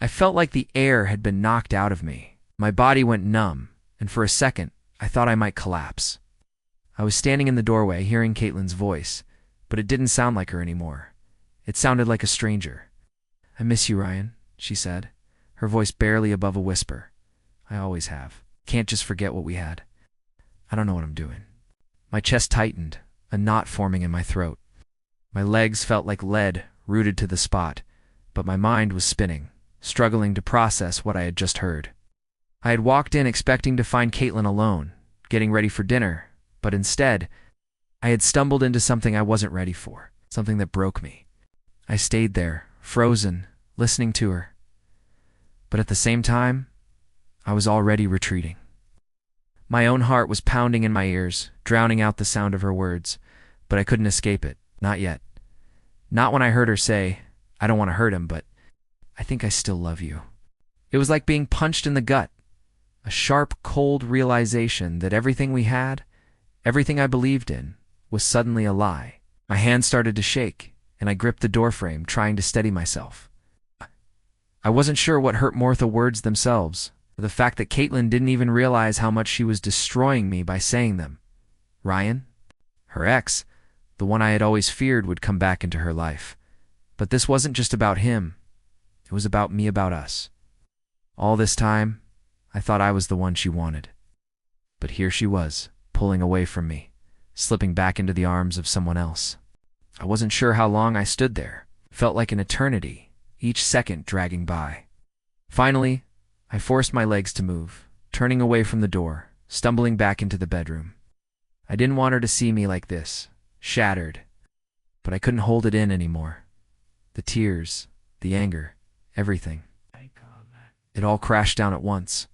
I felt like the air had been knocked out of me. My body went numb, and for a second, I thought I might collapse. I was standing in the doorway, hearing Caitlin's voice, but it didn't sound like her anymore. It sounded like a stranger. "I miss you, Ryan," she said, her voice barely above a whisper. "I always have. Can't just forget what we had. I don't know what I'm doing." My chest tightened, a knot forming in my throat. My legs felt like lead rooted to the spot, but my mind was spinning, struggling to process what I had just heard. I had walked in expecting to find Caitlin alone, getting ready for dinner, but instead, I had stumbled into something I wasn't ready for, something that broke me. I stayed there, frozen, listening to her. But at the same time, I was already retreating. My own heart was pounding in my ears, drowning out the sound of her words, but I couldn't escape it, not yet. Not when I heard her say, "I don't want to hurt him, but I think I still love you." It was like being punched in the gut, a sharp, cold realization that everything we had, everything I believed in, was suddenly a lie. My hand started to shake, and I gripped the doorframe, trying to steady myself. I wasn't sure what hurt more, the words themselves, or the fact that Caitlin didn't even realize how much she was destroying me by saying them. Ryan, her ex, the one I had always feared would come back into her life. But this wasn't just about him. It was about me, about us. All this time, I thought I was the one she wanted. But here she was, pulling away from me, slipping back into the arms of someone else. I wasn't sure how long I stood there. It felt like an eternity, each second dragging by. Finally, I forced my legs to move, turning away from the door, stumbling back into the bedroom. I didn't want her to see me like this, shattered, but I couldn't hold it in anymore. The tears, the anger, everything. It all crashed down at once.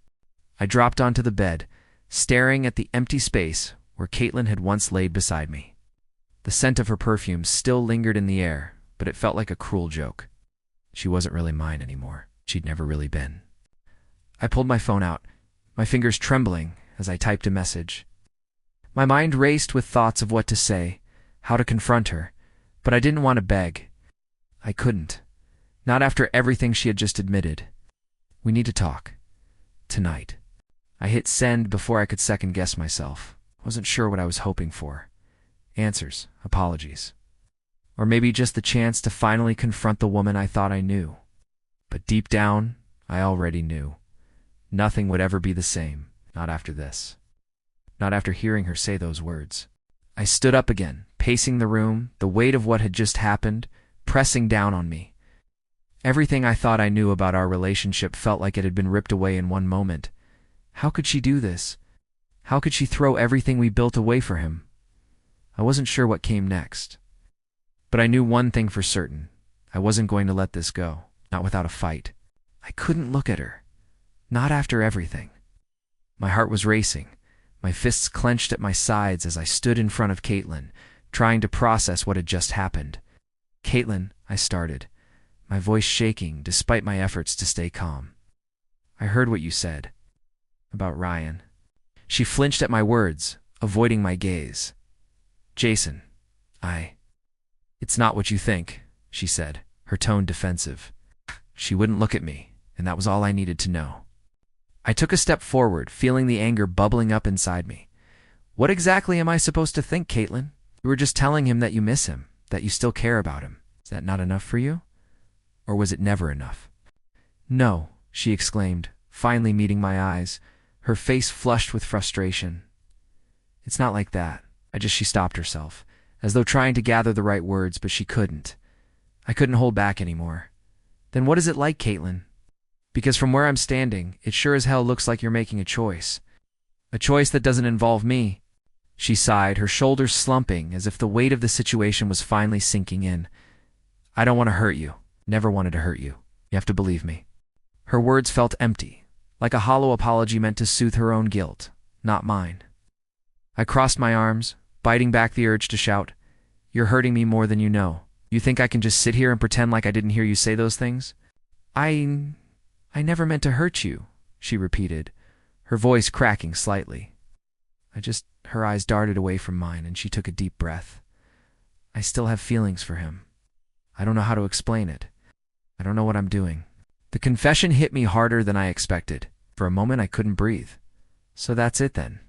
I dropped onto the bed, staring at the empty space where Caitlin had once laid beside me. The scent of her perfume still lingered in the air, but it felt like a cruel joke. She wasn't really mine anymore. She'd never really been. I pulled my phone out, my fingers trembling as I typed a message. My mind raced with thoughts of what to say, how to confront her, but I didn't want to beg. I couldn't. Not after everything she had just admitted. "We need to talk. Tonight." I hit send before I could second-guess myself. I wasn't sure what I was hoping for. Answers, apologies. Or maybe just the chance to finally confront the woman I thought I knew. But deep down, I already knew. Nothing would ever be the same, not after this. Not after hearing her say those words. I stood up again, pacing the room, the weight of what had just happened, pressing down on me. Everything I thought I knew about our relationship felt like it had been ripped away in one moment. How could she do this? How could she throw everything we built away for him? I wasn't sure what came next. But I knew one thing for certain. I wasn't going to let this go, not without a fight. I couldn't look at her. Not after everything. My heart was racing, my fists clenched at my sides as I stood in front of Caitlin, trying to process what had just happened. "Caitlin," I started, my voice shaking despite my efforts to stay calm. "I heard what you said. About Ryan." She flinched at my words, avoiding my gaze. "Jason, It's not what you think," she said, her tone defensive. She wouldn't look at me, and that was all I needed to know. I took a step forward, feeling the anger bubbling up inside me. "What exactly am I supposed to think, Caitlin? You were just telling him that you miss him, that you still care about him. Is that not enough for you? Or was it never enough?" "No," she exclaimed, finally meeting my eyes, her face flushed with frustration. "It's not like that." She stopped herself, as though trying to gather the right words, but she couldn't. I couldn't hold back anymore. "Then what is it like, Caitlin? Because from where I'm standing, it sure as hell looks like you're making a choice. A choice that doesn't involve me." She sighed, her shoulders slumping, as if the weight of the situation was finally sinking in. "I don't want to hurt you. Never wanted to hurt you. You have to believe me." Her words felt empty, like a hollow apology meant to soothe her own guilt, not mine. I crossed my arms, biting back the urge to shout, "You're hurting me more than you know. You think I can just sit here and pretend like I didn't hear you say those things?" I never meant to hurt you," she repeated, her voice cracking slightly. Her eyes darted away from mine, and she took a deep breath. "I still have feelings for him. I don't know how to explain it. I don't know what I'm doing. The confession hit me harder than I expected. For a moment, I couldn't breathe. So that's it then.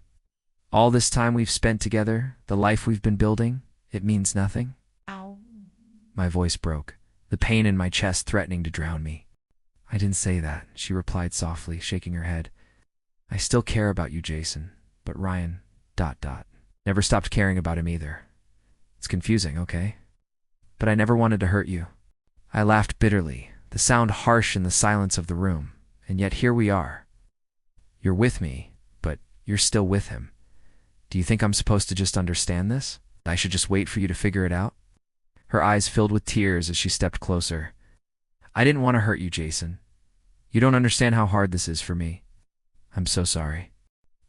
All this time we've spent together, the life we've been building, it means nothing? Ow. My voice broke, the pain in my chest threatening to drown me. I didn't say that, she replied softly, shaking her head. I still care about you, Jason, but Ryan, ... never stopped caring about him either. It's confusing, okay? But I never wanted to hurt you. I laughed bitterly, the sound harsh in the silence of the room, and yet here we are. You're with me, but you're still with him. Do you think I'm supposed to just understand this? I should just wait for you to figure it out? Her eyes filled with tears as she stepped closer. I didn't want to hurt you, Jason. You don't understand how hard this is for me. I'm so sorry.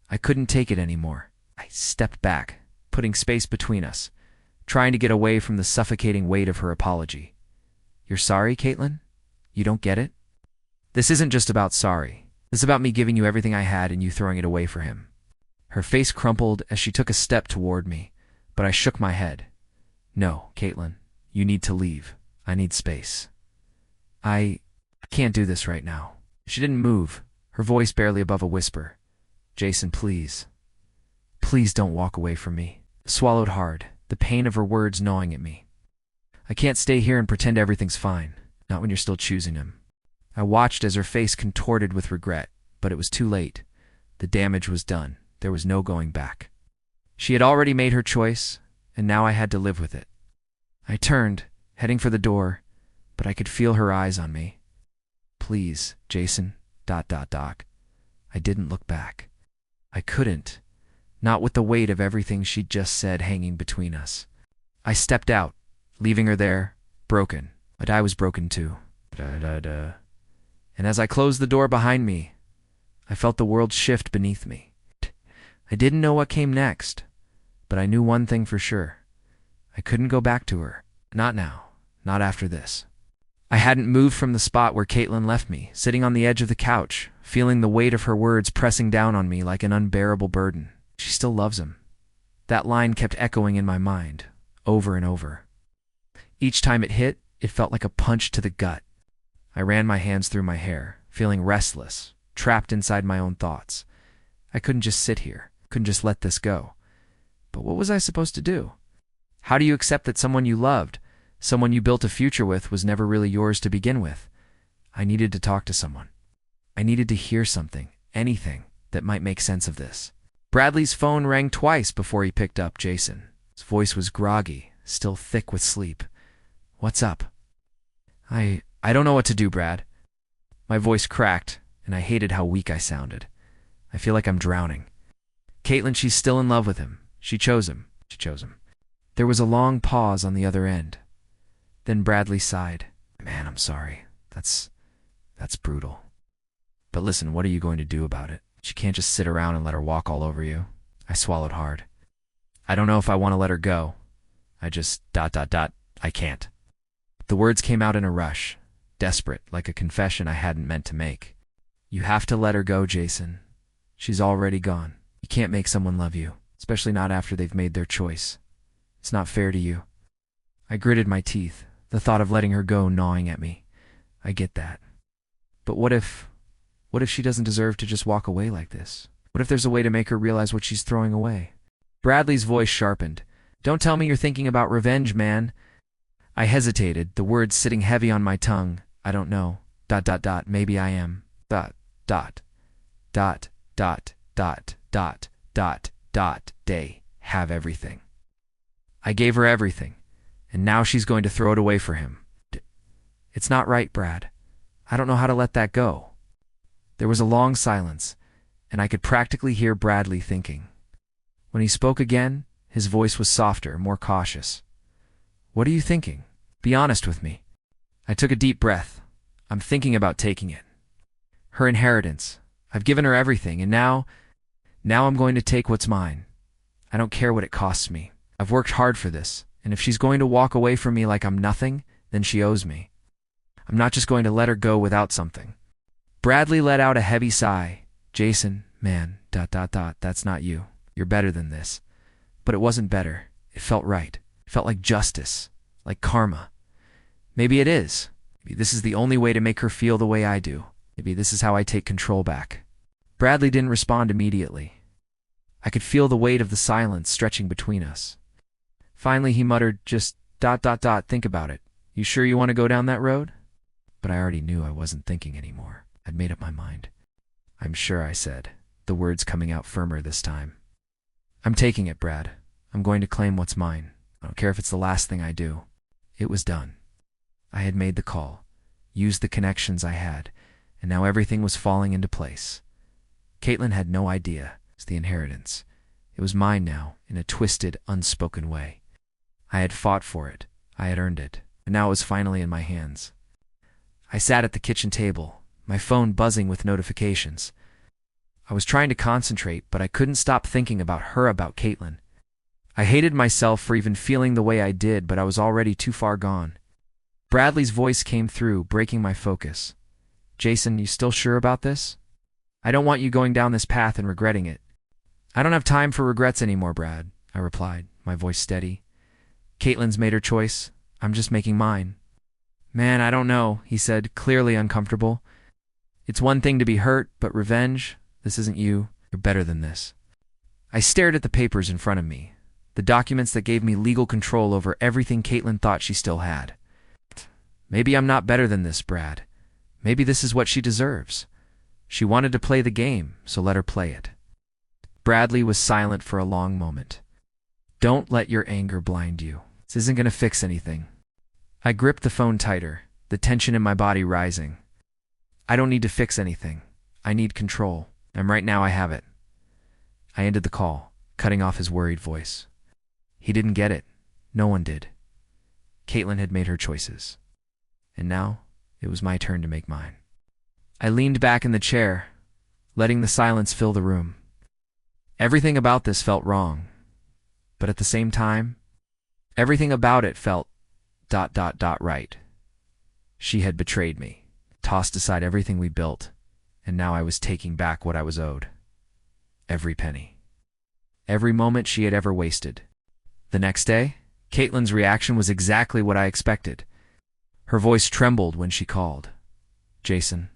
I couldn't take it anymore. I stepped back, putting space between us, trying to get away from the suffocating weight of her apology. You're sorry, Caitlin? You don't get it? This isn't just about sorry. This is about me giving you everything I had and you throwing it away for him. Her face crumpled as she took a step toward me, but I shook my head. No, Caitlin, you need to leave. I need space. I can't do this right now. She didn't move, her voice barely above a whisper. Jason, please. Please don't walk away from me. I swallowed hard, the pain of her words gnawing at me. I can't stay here and pretend everything's fine, not when you're still choosing him. I watched as her face contorted with regret, but it was too late. The damage was done. There was no going back. She had already made her choice, and now I had to live with it. I turned, heading for the door, but I could feel her eyes on me. Please, Jason, ... I didn't look back. I couldn't, not with the weight of everything she'd just said hanging between us. I stepped out, leaving her there, broken, but I was broken too. And as I closed the door behind me, I felt the world shift beneath me. I didn't know what came next, but I knew one thing for sure. I couldn't go back to her. Not now. Not after this. I hadn't moved from the spot where Caitlin left me, sitting on the edge of the couch, feeling the weight of her words pressing down on me like an unbearable burden. She still loves him. That line kept echoing in my mind, over and over. Each time it hit, it felt like a punch to the gut. I ran my hands through my hair, feeling restless, trapped inside my own thoughts. I couldn't just sit here, couldn't just let this go. But what was I supposed to do? How do you accept that someone you loved, someone you built a future with, was never really yours to begin with? I needed to talk to someone. I needed to hear something, anything, that might make sense of this. Bradley's phone rang twice before he picked up Jason. His voice was groggy, still thick with sleep. What's up? I don't know what to do, Brad. My voice cracked, and I hated how weak I sounded. I feel like I'm drowning. Caitlin, she's still in love with him. She chose him. There was a long pause on the other end. Then Bradley sighed. Man, I'm sorry. That's brutal. But listen, what are you going to do about it? She can't just sit around and let her walk all over you. I swallowed hard. I don't know if I want to let her go. I just ... I can't. The words came out in a rush, desperate, like a confession I hadn't meant to make. You have to let her go, Jason. She's already gone. You can't make someone love you, especially not after they've made their choice. It's not fair to you. I gritted my teeth, the thought of letting her go gnawing at me. I get that. But what if she doesn't deserve to just walk away like this? What if there's a way to make her realize what she's throwing away? Bradley's voice sharpened. Don't tell me you're thinking about revenge, man. I hesitated, the words sitting heavy on my tongue. I don't know. ... Maybe I am. ... They have everything. I gave her everything, and now she's going to throw it away for him. It's not right, Brad. I don't know how to let that go. There was a long silence, and I could practically hear Bradley thinking. When he spoke again, his voice was softer, more cautious. What are you thinking? Be honest with me. I took a deep breath. I'm thinking about taking it. Her inheritance. I've given her everything, and now I'm going to take what's mine. I don't care what it costs me. I've worked hard for this, and if she's going to walk away from me like I'm nothing, then she owes me. I'm not just going to let her go without something. Bradley let out a heavy sigh. Jason, man, ... That's not you. You're better than this. But it wasn't better. It felt right. It felt like justice, like karma. Maybe it is. Maybe this is the only way to make her feel the way I do. Maybe this is how I take control back. Bradley didn't respond immediately. I could feel the weight of the silence stretching between us. Finally, he muttered, just ... think about it. You sure you want to go down that road? But I already knew I wasn't thinking anymore. I'd made up my mind. I'm sure, I said, the words coming out firmer this time. I'm taking it, Brad. I'm going to claim what's mine. I don't care if it's the last thing I do. It was done. I had made the call, used the connections I had, and now everything was falling into place. Caitlin had no idea. It's the inheritance. It was mine now, in a twisted, unspoken way. I had fought for it. I had earned it. And now it was finally in my hands. I sat at the kitchen table, my phone buzzing with notifications. I was trying to concentrate, but I couldn't stop thinking about Caitlin. I hated myself for even feeling the way I did, but I was already too far gone. Bradley's voice came through, breaking my focus. Jason, you still sure about this? I don't want you going down this path and regretting it. I don't have time for regrets anymore, Brad, I replied, my voice steady. Caitlin's made her choice. I'm just making mine. Man, I don't know, he said, clearly uncomfortable. It's one thing to be hurt, but revenge? This isn't you. You're better than this. I stared at the papers in front of me, the documents that gave me legal control over everything Caitlin thought she still had. Maybe I'm not better than this, Brad. Maybe this is what she deserves. She wanted to play the game, so let her play it. Bradley was silent for a long moment. Don't let your anger blind you. This isn't going to fix anything. I gripped the phone tighter, the tension in my body rising. I don't need to fix anything. I need control, and right now I have it. I ended the call, cutting off his worried voice. He didn't get it. No one did. Caitlin had made her choices. And now, it was my turn to make mine. I leaned back in the chair, letting the silence fill the room. Everything about this felt wrong, but at the same time, everything about it felt ... right. She had betrayed me, tossed aside everything we built, and now I was taking back what I was owed. Every penny. Every moment she had ever wasted. The next day, Caitlin's reaction was exactly what I expected. Her voice trembled when she called. Jason ...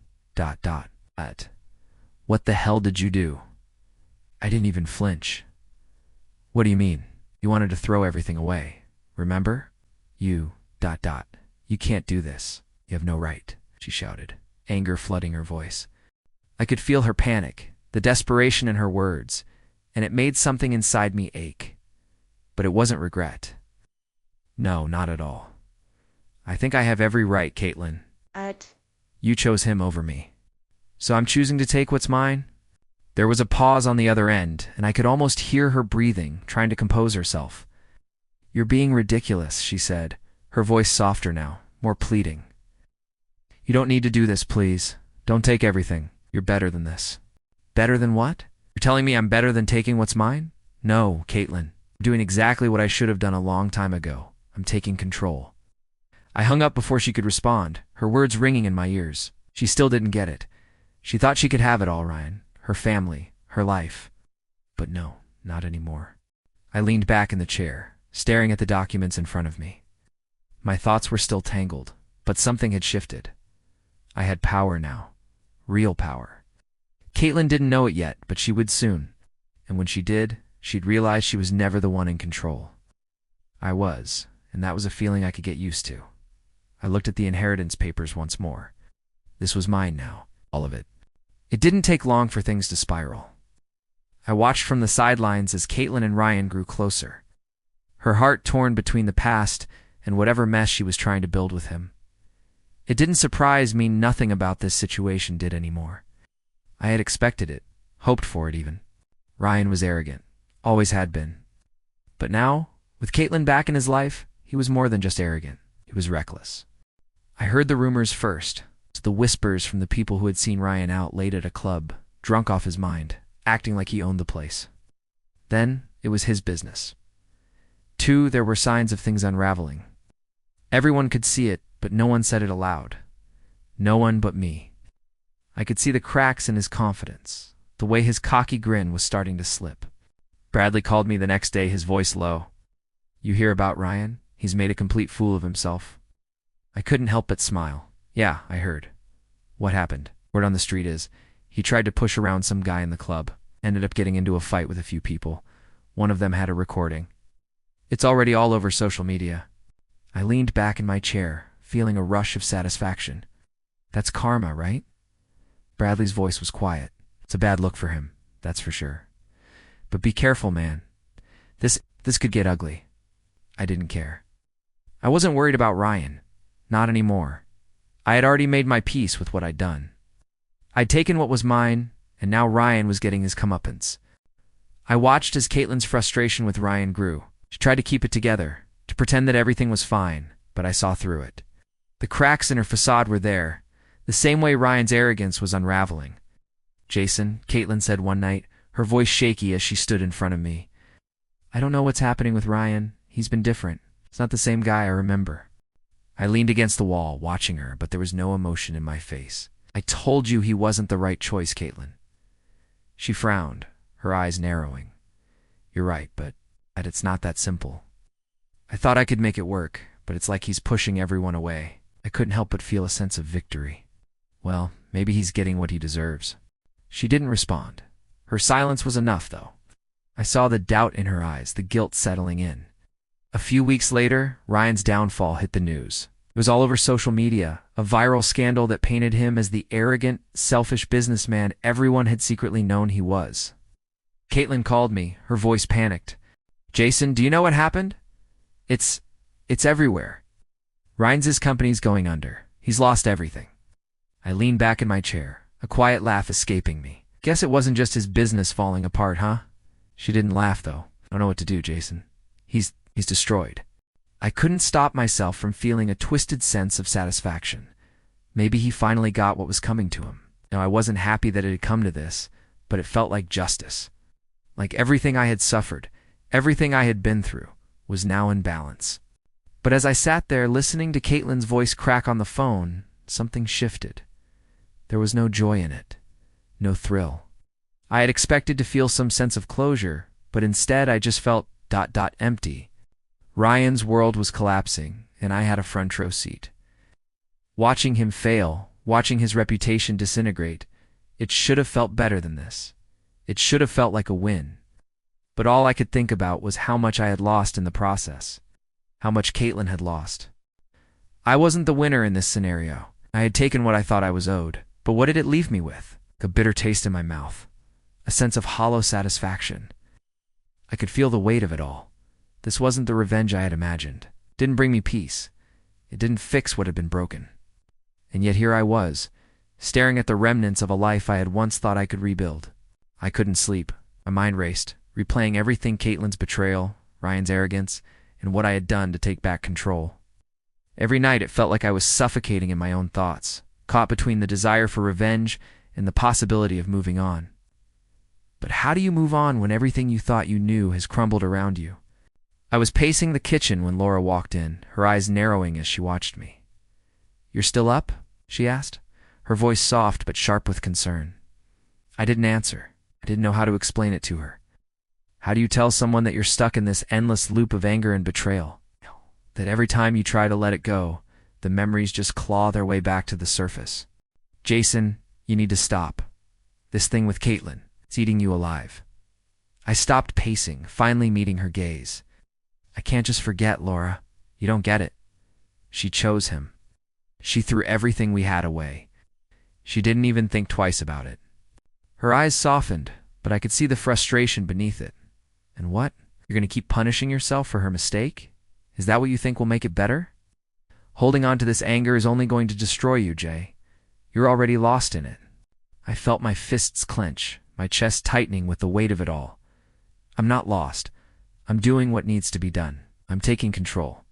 What the hell did you do? I didn't even flinch. What do you mean? You wanted to throw everything away, remember? You ... You can't do this. You have no right, she shouted, anger flooding her voice. I could feel her panic, the desperation in her words, and it made something inside me ache. But it wasn't regret. No, not at all. I think I have every right, Caitlin. You chose him over me. So I'm choosing to take what's mine? There was a pause on the other end, and I could almost hear her breathing, trying to compose herself. You're being ridiculous, she said, her voice softer now, more pleading. You don't need to do this, please. Don't take everything. You're better than this. Better than what? You're telling me I'm better than taking what's mine? No, Caitlin. I'm doing exactly what I should have done a long time ago. I'm taking control. I hung up before she could respond, her words ringing in my ears. She still didn't get it. She thought she could have it all, Ryan. Her family, her life. But no, not anymore. I leaned back in the chair, staring at the documents in front of me. My thoughts were still tangled, but something had shifted. I had power now. Real power. Caitlin didn't know it yet, but she would soon. And when she did, she'd realize she was never the one in control. I was, and that was a feeling I could get used to. I looked at the inheritance papers once more. This was mine now, all of it. It didn't take long for things to spiral. I watched from the sidelines as Caitlin and Ryan grew closer, her heart torn between the past and whatever mess she was trying to build with him. It didn't surprise me nothing about this situation did anymore. I had expected it, hoped for it even. Ryan was arrogant, always had been. But now, with Caitlin back in his life, he was more than just arrogant. He was reckless. I heard the rumors first, the whispers from the people who had seen Ryan out late at a club, drunk off his mind, acting like he owned the place. Then, it was his business. 2, there were signs of things unraveling. Everyone could see it, but no one said it aloud. No one but me. I could see the cracks in his confidence, the way his cocky grin was starting to slip. Bradley called me the next day, his voice low. You hear about Ryan? He's made a complete fool of himself. I couldn't help but smile. Yeah, I heard. What happened? Word on the street is, he tried to push around some guy in the club, ended up getting into a fight with a few people. One of them had a recording. It's already all over social media. I leaned back in my chair, feeling a rush of satisfaction. That's karma, right? Bradley's voice was quiet. It's a bad look for him, that's for sure. But be careful, man. This could get ugly. I didn't care. I wasn't worried about Ryan. Not anymore. I had already made my peace with what I'd done. I'd taken what was mine, and now Ryan was getting his comeuppance. I watched as Caitlin's frustration with Ryan grew. She tried to keep it together, to pretend that everything was fine, but I saw through it. The cracks in her facade were there, the same way Ryan's arrogance was unraveling. Jason, Caitlin said one night, her voice shaky as she stood in front of me. I don't know what's happening with Ryan. He's been different. It's not the same guy I remember. I leaned against the wall, watching her, but there was no emotion in my face. I told you he wasn't the right choice, Caitlin. She frowned, her eyes narrowing. You're right, but it's not that simple. I thought I could make it work, but it's like he's pushing everyone away. I couldn't help but feel a sense of victory. Well, maybe he's getting what he deserves. She didn't respond. Her silence was enough, though. I saw the doubt in her eyes, the guilt settling in. A few weeks later, Ryan's downfall hit the news. It was all over social media, a viral scandal that painted him as the arrogant, selfish businessman everyone had secretly known he was. Caitlin called me, her voice panicked. Jason, do you know what happened? It's everywhere. Ryan's company's going under. He's lost everything. I leaned back in my chair, a quiet laugh escaping me. Guess it wasn't just his business falling apart, huh? She didn't laugh, though. I don't know what to do, Jason. He's destroyed. I couldn't stop myself from feeling a twisted sense of satisfaction. Maybe he finally got what was coming to him. Now, I wasn't happy that it had come to this, but it felt like justice. Like everything I had suffered, everything I had been through, was now in balance. But as I sat there listening to Caitlin's voice crack on the phone, something shifted. There was no joy in it, no thrill. I had expected to feel some sense of closure, but instead I just felt empty. Ryan's world was collapsing, and I had a front row seat. Watching him fail, watching his reputation disintegrate, it should have felt better than this. It should have felt like a win. But all I could think about was how much I had lost in the process, how much Caitlin had lost. I wasn't the winner in this scenario. I had taken what I thought I was owed, but what did it leave me with? A bitter taste in my mouth, a sense of hollow satisfaction. I could feel the weight of it all. This wasn't the revenge I had imagined. It didn't bring me peace. It didn't fix what had been broken. And yet here I was, staring at the remnants of a life I had once thought I could rebuild. I couldn't sleep. My mind raced, replaying everything: Caitlin's betrayal, Ryan's arrogance, and what I had done to take back control. Every night it felt like I was suffocating in my own thoughts, caught between the desire for revenge and the possibility of moving on. But how do you move on when everything you thought you knew has crumbled around you? I was pacing the kitchen when Laura walked in, her eyes narrowing as she watched me. You're still up? She asked, her voice soft but sharp with concern. I didn't answer. I didn't know how to explain it to her. How do you tell someone that you're stuck in this endless loop of anger and betrayal? That every time you try to let it go, the memories just claw their way back to the surface. Jason, you need to stop. This thing with Caitlin, it's eating you alive. I stopped pacing, finally meeting her gaze. I can't just forget, Laura. You don't get it. She chose him. She threw everything we had away. She didn't even think twice about it. Her eyes softened, but I could see the frustration beneath it. And what? You're going to keep punishing yourself for her mistake? Is that what you think will make it better? Holding on to this anger is only going to destroy you, Jay. You're already lost in it. I felt my fists clench, my chest tightening with the weight of it all. I'm not lost. I'm doing what needs to be done. I'm taking control.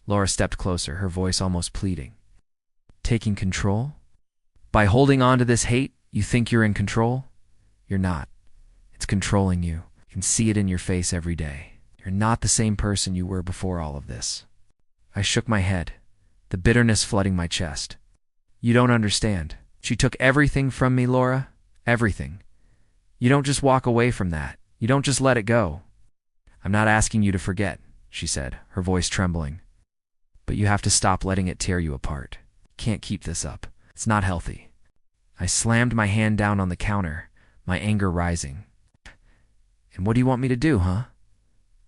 Laura stepped closer, her voice almost pleading. Taking control? By holding on to this hate, you think you're in control? You're not. It's controlling you. You can see it in your face every day. You're not the same person you were before all of this. I shook my head, the bitterness flooding my chest. You don't understand. She took everything from me, Laura. Everything. You don't just walk away from that. You don't just let it go. I'm not asking you to forget, she said, her voice trembling. But you have to stop letting it tear you apart. can't keep this up. It's not healthy. I slammed my hand down on the counter, my anger rising. And what do you want me to do, huh?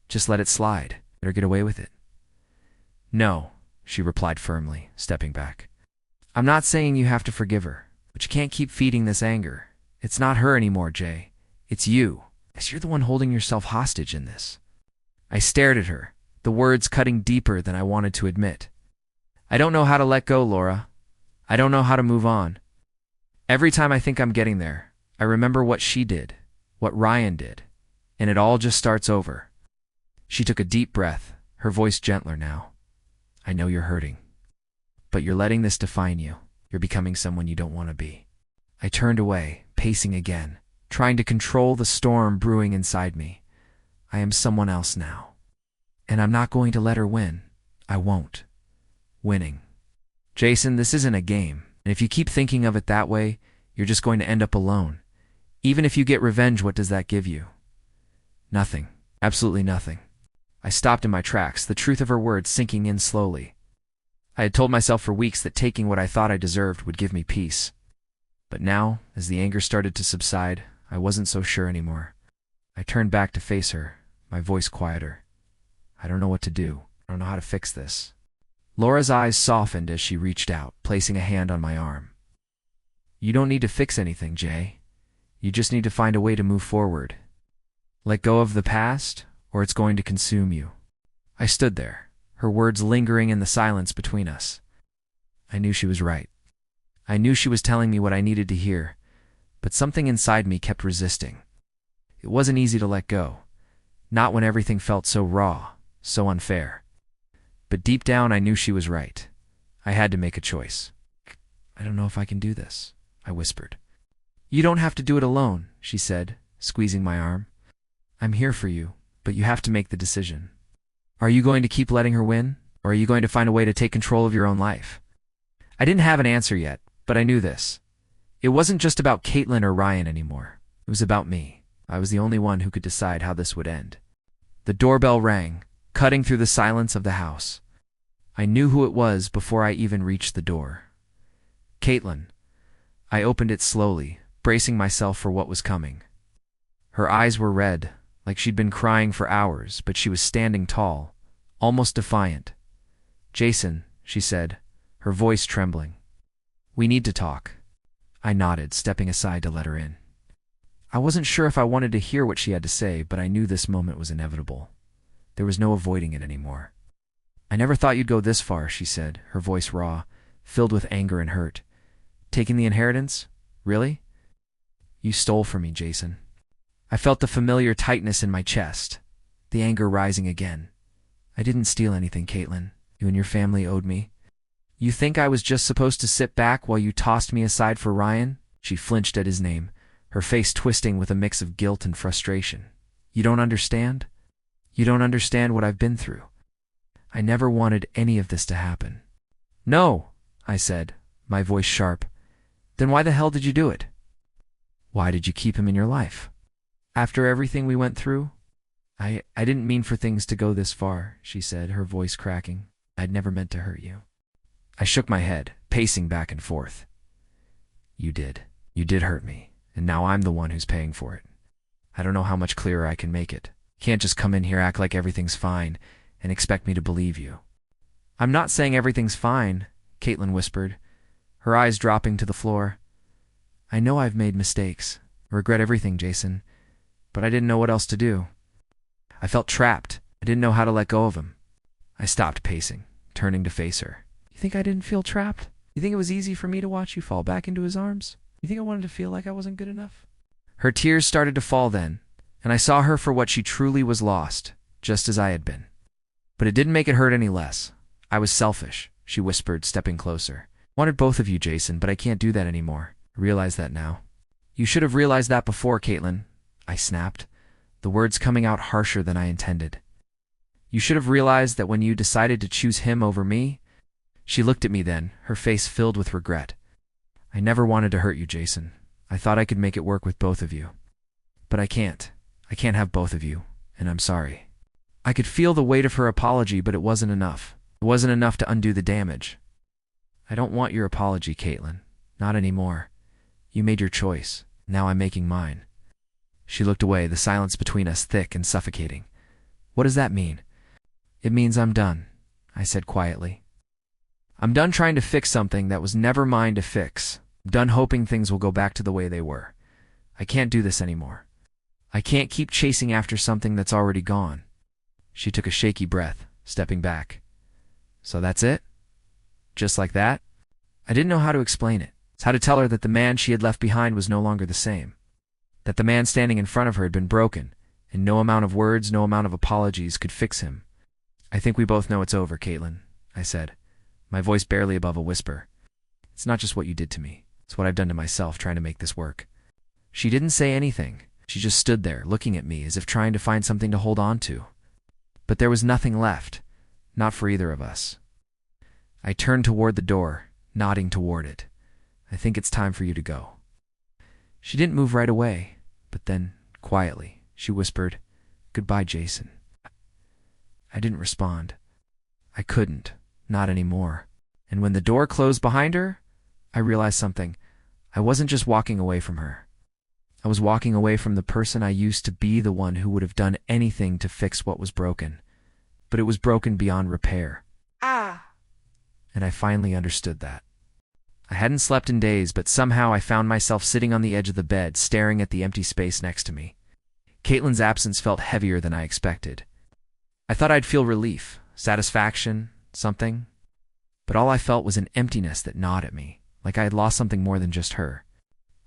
Just let it slide, or get away with it? No, she replied firmly, stepping back. I'm not saying you have to forgive her, but you can't keep feeding this anger. It's not her anymore, Jay. It's you. As you're the one holding yourself hostage in this. I stared at her, the words cutting deeper than I wanted to admit. I don't know how to let go, Laura. I don't know how to move on. Every time I think I'm getting there, I remember what she did, what Ryan did, and it all just starts over. She took a deep breath, her voice gentler now. I know you're hurting, but you're letting this define you. You're becoming someone you don't want to be. I turned away, pacing again, trying to control the storm brewing inside me. I am someone else now. And I'm not going to let her win. I won't. Winning. Jason, this isn't a game, and if you keep thinking of it that way, you're just going to end up alone. Even if you get revenge, what does that give you? Nothing. Absolutely nothing. I stopped in my tracks, the truth of her words sinking in slowly. I had told myself for weeks that taking what I thought I deserved would give me peace. But now, as the anger started to subside, I wasn't so sure anymore. I turned back to face her, my voice quieter. I don't know what to do. I don't know how to fix this. Laura's eyes softened as she reached out, placing a hand on my arm. You don't need to fix anything, Jay. You just need to find a way to move forward. Let go of the past, or it's going to consume you. I stood there, her words lingering in the silence between us. I knew she was right. I knew she was telling me what I needed to hear, but something inside me kept resisting. It wasn't easy to let go, not when everything felt so raw, so unfair. But deep down I knew she was right. I had to make a choice. I don't know if I can do this, I whispered. You don't have to do it alone, she said, squeezing my arm. I'm here for you, but you have to make the decision. Are you going to keep letting her win, or are you going to find a way to take control of your own life? I didn't have an answer yet, but I knew this. It wasn't just about Caitlin or Ryan anymore. It was about me. I was the only one who could decide how this would end. The doorbell rang, cutting through the silence of the house. I knew who it was before I even reached the door. Caitlin. I opened it slowly, bracing myself for what was coming. Her eyes were red, like she'd been crying for hours, but she was standing tall, almost defiant. Jason, she said, her voice trembling. We need to talk. I nodded, stepping aside to let her in. I wasn't sure if I wanted to hear what she had to say, but I knew this moment was inevitable. There was no avoiding it anymore. I never thought you'd go this far, she said, her voice raw, filled with anger and hurt. Taking the inheritance? Really? You stole from me, Jason. I felt the familiar tightness in my chest, the anger rising again. I didn't steal anything, Caitlin. You and your family owed me. You think I was just supposed to sit back while you tossed me aside for Ryan? She flinched at his name, her face twisting with a mix of guilt and frustration. You don't understand? You don't understand what I've been through. I never wanted any of this to happen. No, I said, my voice sharp. Then why the hell did you do it? Why did you keep him in your life? After everything we went through? I didn't mean for things to go this far, she said, her voice cracking. I'd never meant to hurt you. I shook my head, pacing back and forth. You did. You did hurt me, and now I'm the one who's paying for it. I don't know how much clearer I can make it. Can't just come in here, act like everything's fine, and expect me to believe you. I'm not saying everything's fine, Caitlin whispered, her eyes dropping to the floor. I know I've made mistakes. I regret everything, Jason, but I didn't know what else to do. I felt trapped. I didn't know how to let go of him. I stopped pacing, turning to face her. You think I didn't feel trapped? You think it was easy for me to watch you fall back into his arms? You think I wanted to feel like I wasn't good enough? Her tears started to fall then, and I saw her for what she truly was, lost, just as I had been. But it didn't make it hurt any less. I was selfish, she whispered, stepping closer. I wanted both of you, Jason, but I can't do that anymore. I realize that now. You should have realized that before, Caitlin, I snapped, the words coming out harsher than I intended. You should have realized that when you decided to choose him over me. She looked at me then, her face filled with regret. I never wanted to hurt you, Jason. I thought I could make it work with both of you. But I can't. I can't have both of you, and I'm sorry. I could feel the weight of her apology, but it wasn't enough. It wasn't enough to undo the damage. I don't want your apology, Caitlin. Not anymore. You made your choice. Now I'm making mine. She looked away, the silence between us thick and suffocating. What does that mean? It means I'm done, I said quietly. I'm done trying to fix something that was never mine to fix. I'm done hoping things will go back to the way they were. I can't do this anymore. I can't keep chasing after something that's already gone. She took a shaky breath, stepping back. So that's it? Just like that? I didn't know how to explain it. How to tell her that the man she had left behind was no longer the same. That the man standing in front of her had been broken, and no amount of words, no amount of apologies could fix him. I think we both know it's over, Caitlin, I said, my voice barely above a whisper. It's not just what you did to me. It's what I've done to myself trying to make this work. She didn't say anything. She just stood there, looking at me as if trying to find something to hold on to. But there was nothing left, not for either of us. I turned toward the door, nodding toward it. I think it's time for you to go. She didn't move right away, but then, quietly, she whispered, Goodbye, Jason. I didn't respond. I couldn't, not anymore. And when the door closed behind her, I realized something. I wasn't just walking away from her. I was walking away from the person I used to be, the one who would have done anything to fix what was broken. But it was broken beyond repair. And I finally understood that. I hadn't slept in days, but somehow I found myself sitting on the edge of the bed, staring at the empty space next to me. Caitlin's absence felt heavier than I expected. I thought I'd feel relief, satisfaction, something. But all I felt was an emptiness that gnawed at me, like I had lost something more than just her.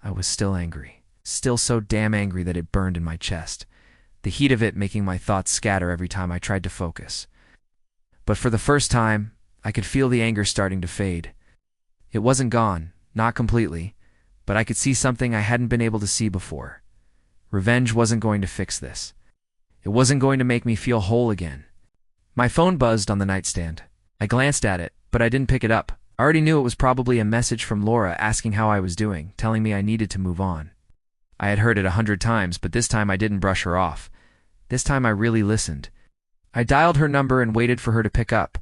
I was still angry, still so damn angry that it burned in my chest, the heat of it making my thoughts scatter every time I tried to focus. But for the first time, I could feel the anger starting to fade. It wasn't gone, not completely, but I could see something I hadn't been able to see before. Revenge wasn't going to fix this. It wasn't going to make me feel whole again. My phone buzzed on the nightstand. I glanced at it, but I didn't pick it up. I already knew it was probably a message from Laura asking how I was doing, telling me I needed to move on. I had heard it 100 times, but this time I didn't brush her off. This time I really listened. I dialed her number and waited for her to pick up.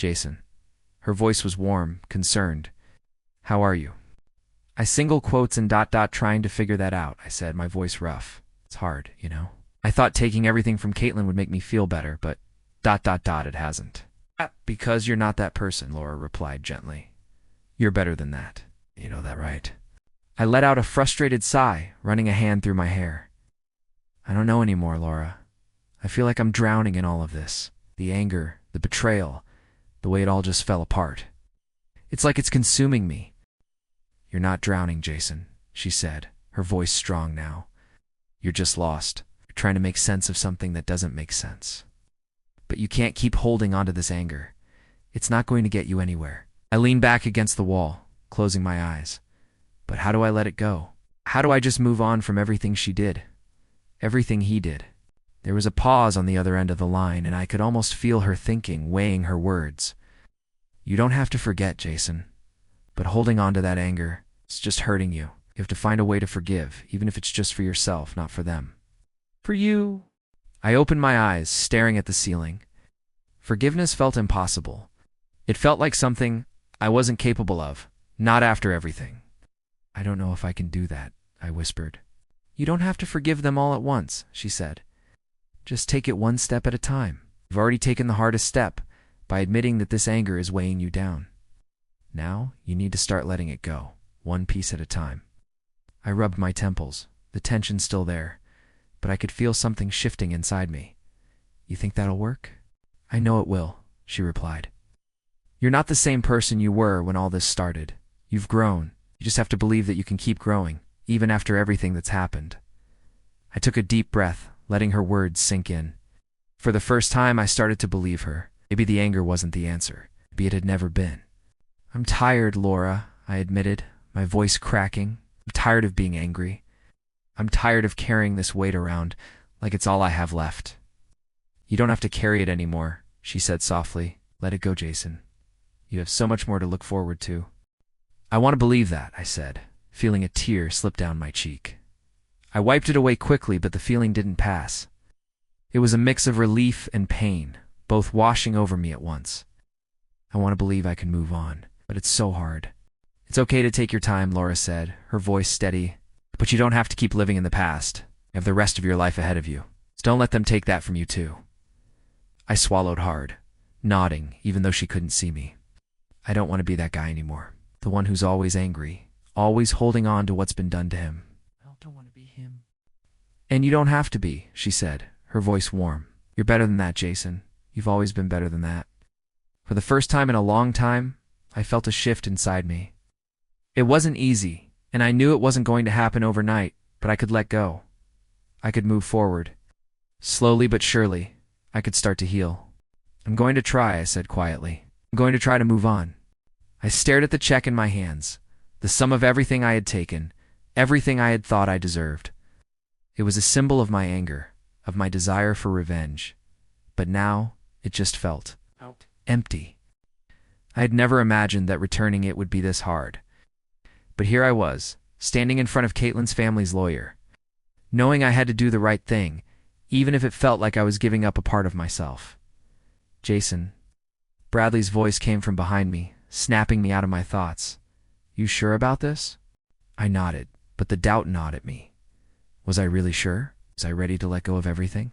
Jason. Her voice was warm, concerned. How are you? I single quotes and ... trying to figure that out, I said, my voice rough. It's hard, you know. I thought taking everything from Caitlin would make me feel better, but ... it hasn't. Because you're not that person, Laura replied gently. You're better than that. You know that, right? I let out a frustrated sigh, running a hand through my hair. I don't know anymore, Laura. I feel like I'm drowning in all of this. The anger, the betrayal, the way it all just fell apart. It's like it's consuming me. You're not drowning, Jason, she said, her voice strong now. You're just lost. You're trying to make sense of something that doesn't make sense. But you can't keep holding onto this anger. It's not going to get you anywhere. I leaned back against the wall, closing my eyes. But how do I let it go? How do I just move on from everything she did? Everything he did? There was a pause on the other end of the line, and I could almost feel her thinking, weighing her words. You don't have to forget, Jason. But holding on to that anger, it's just hurting you. You have to find a way to forgive, even if it's just for yourself, not for them. For you. I opened my eyes, staring at the ceiling. Forgiveness felt impossible. It felt like something I wasn't capable of, not after everything. I don't know if I can do that, I whispered. You don't have to forgive them all at once, she said. Just take it one step at a time. You've already taken the hardest step by admitting that this anger is weighing you down. Now you need to start letting it go, one piece at a time. I rubbed my temples, the tension still there, but I could feel something shifting inside me. You think that'll work? I know it will, she replied. You're not the same person you were when all this started. You've grown. You just have to believe that you can keep growing, even after everything that's happened. I took a deep breath, letting her words sink in. For the first time, I started to believe her. Maybe the anger wasn't the answer. Maybe it had never been. I'm tired, Laura, I admitted, my voice cracking. I'm tired of being angry. I'm tired of carrying this weight around like it's all I have left. You don't have to carry it anymore, she said softly. Let it go, Jason. You have so much more to look forward to. I want to believe that, I said, feeling a tear slip down my cheek. I wiped it away quickly, but the feeling didn't pass. It was a mix of relief and pain, both washing over me at once. I want to believe I can move on. but it's so hard. It's okay to take your time, Laura said, her voice steady. But you don't have to keep living in the past. You have the rest of your life ahead of you. So don't let them take that from you too. I swallowed hard, nodding, even though she couldn't see me. I don't want to be that guy anymore. The one who's always angry, always holding on to what's been done to him. I don't want to be him. And you don't have to be, she said, her voice warm. You're better than that, Jason. You've always been better than that. For the first time in a long time, I felt a shift inside me. It wasn't easy, and I knew it wasn't going to happen overnight, but I could let go. I could move forward. Slowly but surely, I could start to heal. I'm going to try, I said quietly. I'm going to try to move on. I stared at the check in my hands, the sum of everything I had taken, everything I had thought I deserved. It was a symbol of my anger, of my desire for revenge. But now, it just felt empty. I had never imagined that returning it would be this hard. But here I was, standing in front of Caitlin's family's lawyer, knowing I had to do the right thing, even if it felt like I was giving up a part of myself. Jason. Bradley's voice came from behind me, snapping me out of my thoughts. You sure about this? I nodded, but the doubt gnawed at me. Was I really sure? Was I ready to let go of everything?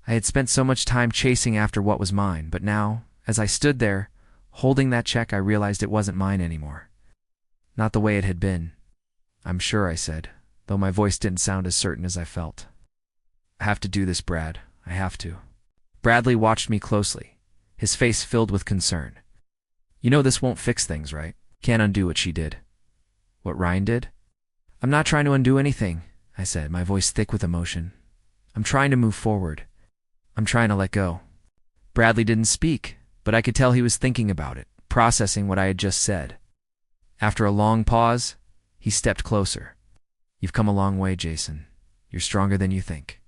I had spent so much time chasing after what was mine, but now, as I stood there, holding that check, I realized it wasn't mine anymore. Not the way it had been. I'm sure, I said, though my voice didn't sound as certain as I felt. I have to do this, Brad. I have to. Bradley watched me closely, his face filled with concern. You know this won't fix things, right? Can't undo what she did. What Ryan did? I'm not trying to undo anything, I said, my voice thick with emotion. I'm trying to move forward. I'm trying to let go. Bradley didn't speak, but I could tell he was thinking about it, processing what I had just said. After a long pause, he stepped closer. You've come a long way, Jason. You're stronger than you think.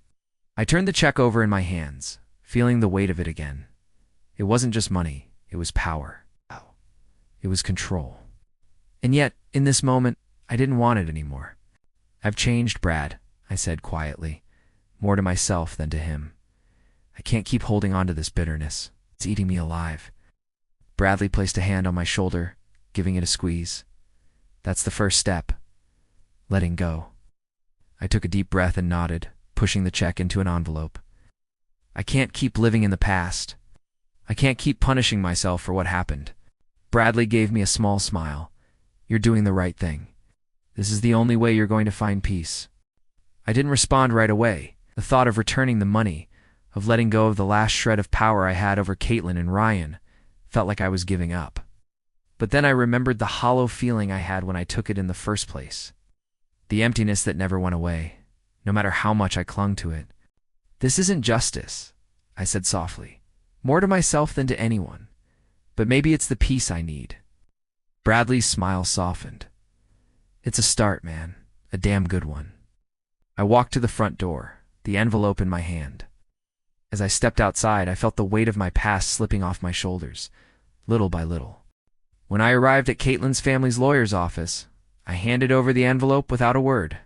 I turned the check over in my hands, feeling the weight of it again. It wasn't just money, it was power. It was control. And yet, in this moment, I didn't want it anymore. I've changed, Brad, I said quietly, more to myself than to him. I can't keep holding on to this bitterness. It's eating me alive. Bradley placed a hand on my shoulder, giving it a squeeze. That's the first step. Letting go. I took a deep breath and nodded, pushing the check into an envelope. I can't keep living in the past. I can't keep punishing myself for what happened. Bradley gave me a small smile. You're doing the right thing. This is the only way you're going to find peace. I didn't respond right away. The thought of returning the money, of letting go of the last shred of power I had over Caitlin and Ryan, felt like I was giving up. But then I remembered the hollow feeling I had when I took it in the first place. The emptiness that never went away, no matter how much I clung to it. This isn't justice, I said softly, more to myself than to anyone. But maybe it's the peace I need. Bradley's smile softened. It's a start, man. A damn good one. I walked to the front door, the envelope in my hand. As I stepped outside, I felt the weight of my past slipping off my shoulders, little by little. When I arrived at Caitlin's family's lawyer's office, I handed over the envelope without a word.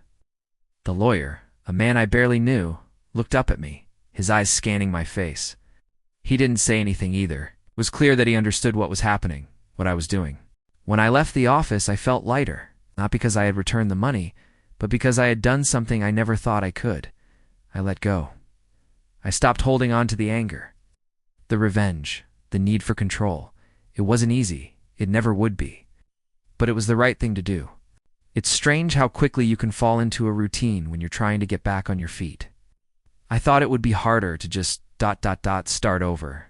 The lawyer, a man I barely knew, looked up at me, his eyes scanning my face. He didn't say anything either. It was clear that he understood what was happening, what I was doing. When I left the office, I felt lighter, not because I had returned the money, but because I had done something I never thought I could. I let go. I stopped holding on to the anger, the revenge, the need for control. It wasn't easy. It never would be. But it was the right thing to do. It's strange how quickly you can fall into a routine when you're trying to get back on your feet. I thought it would be harder to just ... start over.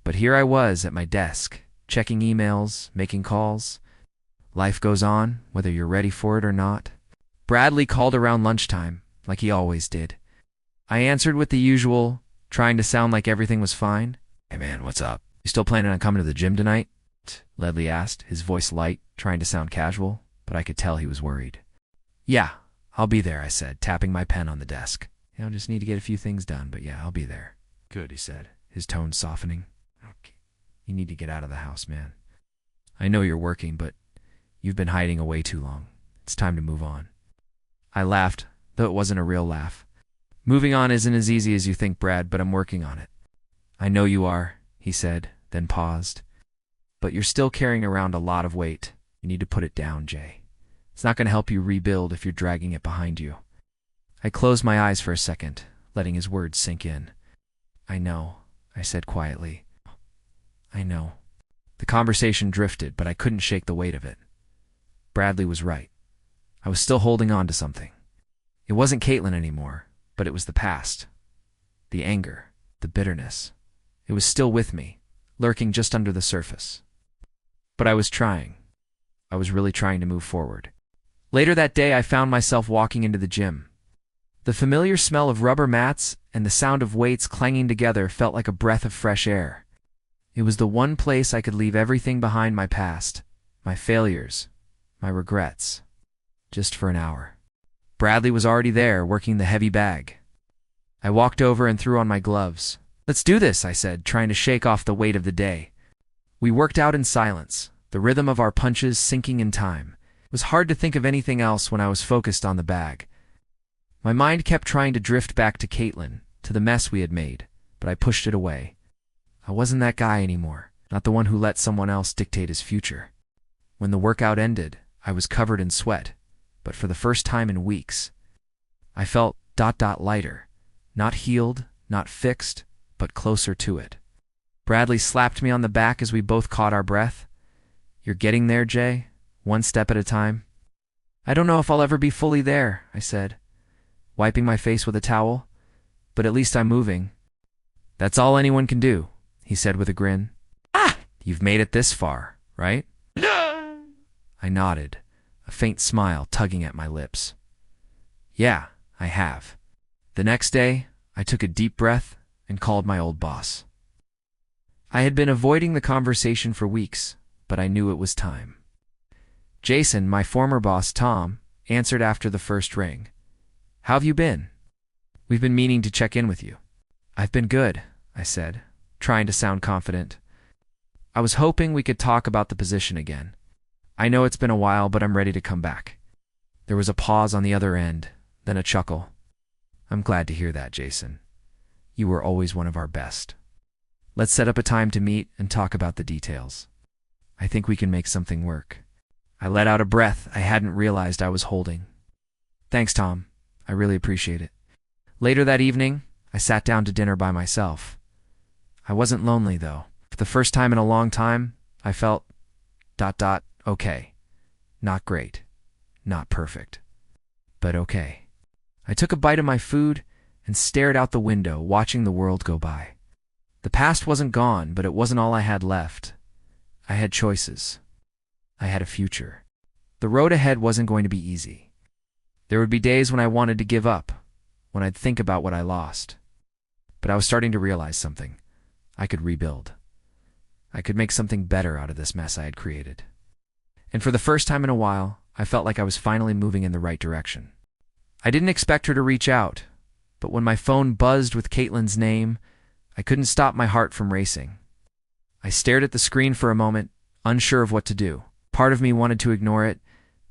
But here I was at my desk, checking emails, making calls. Life goes on, whether you're ready for it or not. Bradley called around lunchtime, like he always did. I answered with the usual, trying to sound like everything was fine. Hey man, what's up? You still planning on coming to the gym tonight? Ledley asked, his voice light, trying to sound casual, but I could tell he was worried. Yeah, I'll be there, I said, tapping my pen on the desk. I just need to get a few things done, but yeah, I'll be there. Good, he said, his tone softening. Okay. You need to get out of the house, man. I know you're working, but you've been hiding away too long. It's time to move on. I laughed, though it wasn't a real laugh. Moving on isn't as easy as you think, Brad, but I'm working on it. I know you are, he said, then paused. but you're still carrying around a lot of weight. You need to put it down, Jay. It's not going to help you rebuild if you're dragging it behind you. I closed my eyes for a second, letting his words sink in. I know, I said quietly. I know. The conversation drifted, but I couldn't shake the weight of it. Bradley was right. I was still holding on to something. It wasn't Caitlin anymore, but it was the past. The anger, the bitterness. It was still with me, lurking just under the surface. But I was trying. I was really trying to move forward. Later that day, I found myself walking into the gym. The familiar smell of rubber mats and the sound of weights clanging together felt like a breath of fresh air. It was the one place I could leave everything behind, my past, my failures, my regrets, just for an hour. Bradley was already there, working the heavy bag. I walked over and threw on my gloves. Let's do this, I said, trying to shake off the weight of the day. We worked out in silence, the rhythm of our punches sinking in time. It was hard to think of anything else when I was focused on the bag. My mind kept trying to drift back to Caitlin, to the mess we had made, but I pushed it away. I wasn't that guy anymore, not the one who let someone else dictate his future. When the workout ended, I was covered in sweat, but for the first time in weeks, I felt lighter, not healed, not fixed, but closer to it. Bradley slapped me on the back as we both caught our breath. You're getting there, Jay, one step at a time. I don't know if I'll ever be fully there, I said, wiping my face with a towel, but at least I'm moving. That's all anyone can do, he said with a grin. You've made it this far, right? I nodded, a faint smile tugging at my lips. Yeah, I have. The next day, I took a deep breath and called my old boss. I had been avoiding the conversation for weeks, but I knew it was time. Jason, my former boss, Tom, answered after the first ring. How have you been? We've been meaning to check in with you. I've been good, I said, trying to sound confident. I was hoping we could talk about the position again. I know it's been a while, but I'm ready to come back. There was a pause on the other end, then a chuckle. I'm glad to hear that, Jason. You were always one of our best. Let's set up a time to meet and talk about the details. I think we can make something work. I let out a breath I hadn't realized I was holding. Thanks, Tom. I really appreciate it. Later that evening, I sat down to dinner by myself. I wasn't lonely, though. For the first time in a long time, I felt... okay. Not great. Not perfect. But okay. I took a bite of my food and stared out the window, watching the world go by. The past wasn't gone, but it wasn't all I had left. I had choices. I had a future. The road ahead wasn't going to be easy. There would be days when I wanted to give up, when I'd think about what I lost. But I was starting to realize something. I could rebuild. I could make something better out of this mess I had created. And for the first time in a while, I felt like I was finally moving in the right direction. I didn't expect her to reach out, but when my phone buzzed with Caitlin's name, I couldn't stop my heart from racing. I stared at the screen for a moment, unsure of what to do. Part of me wanted to ignore it,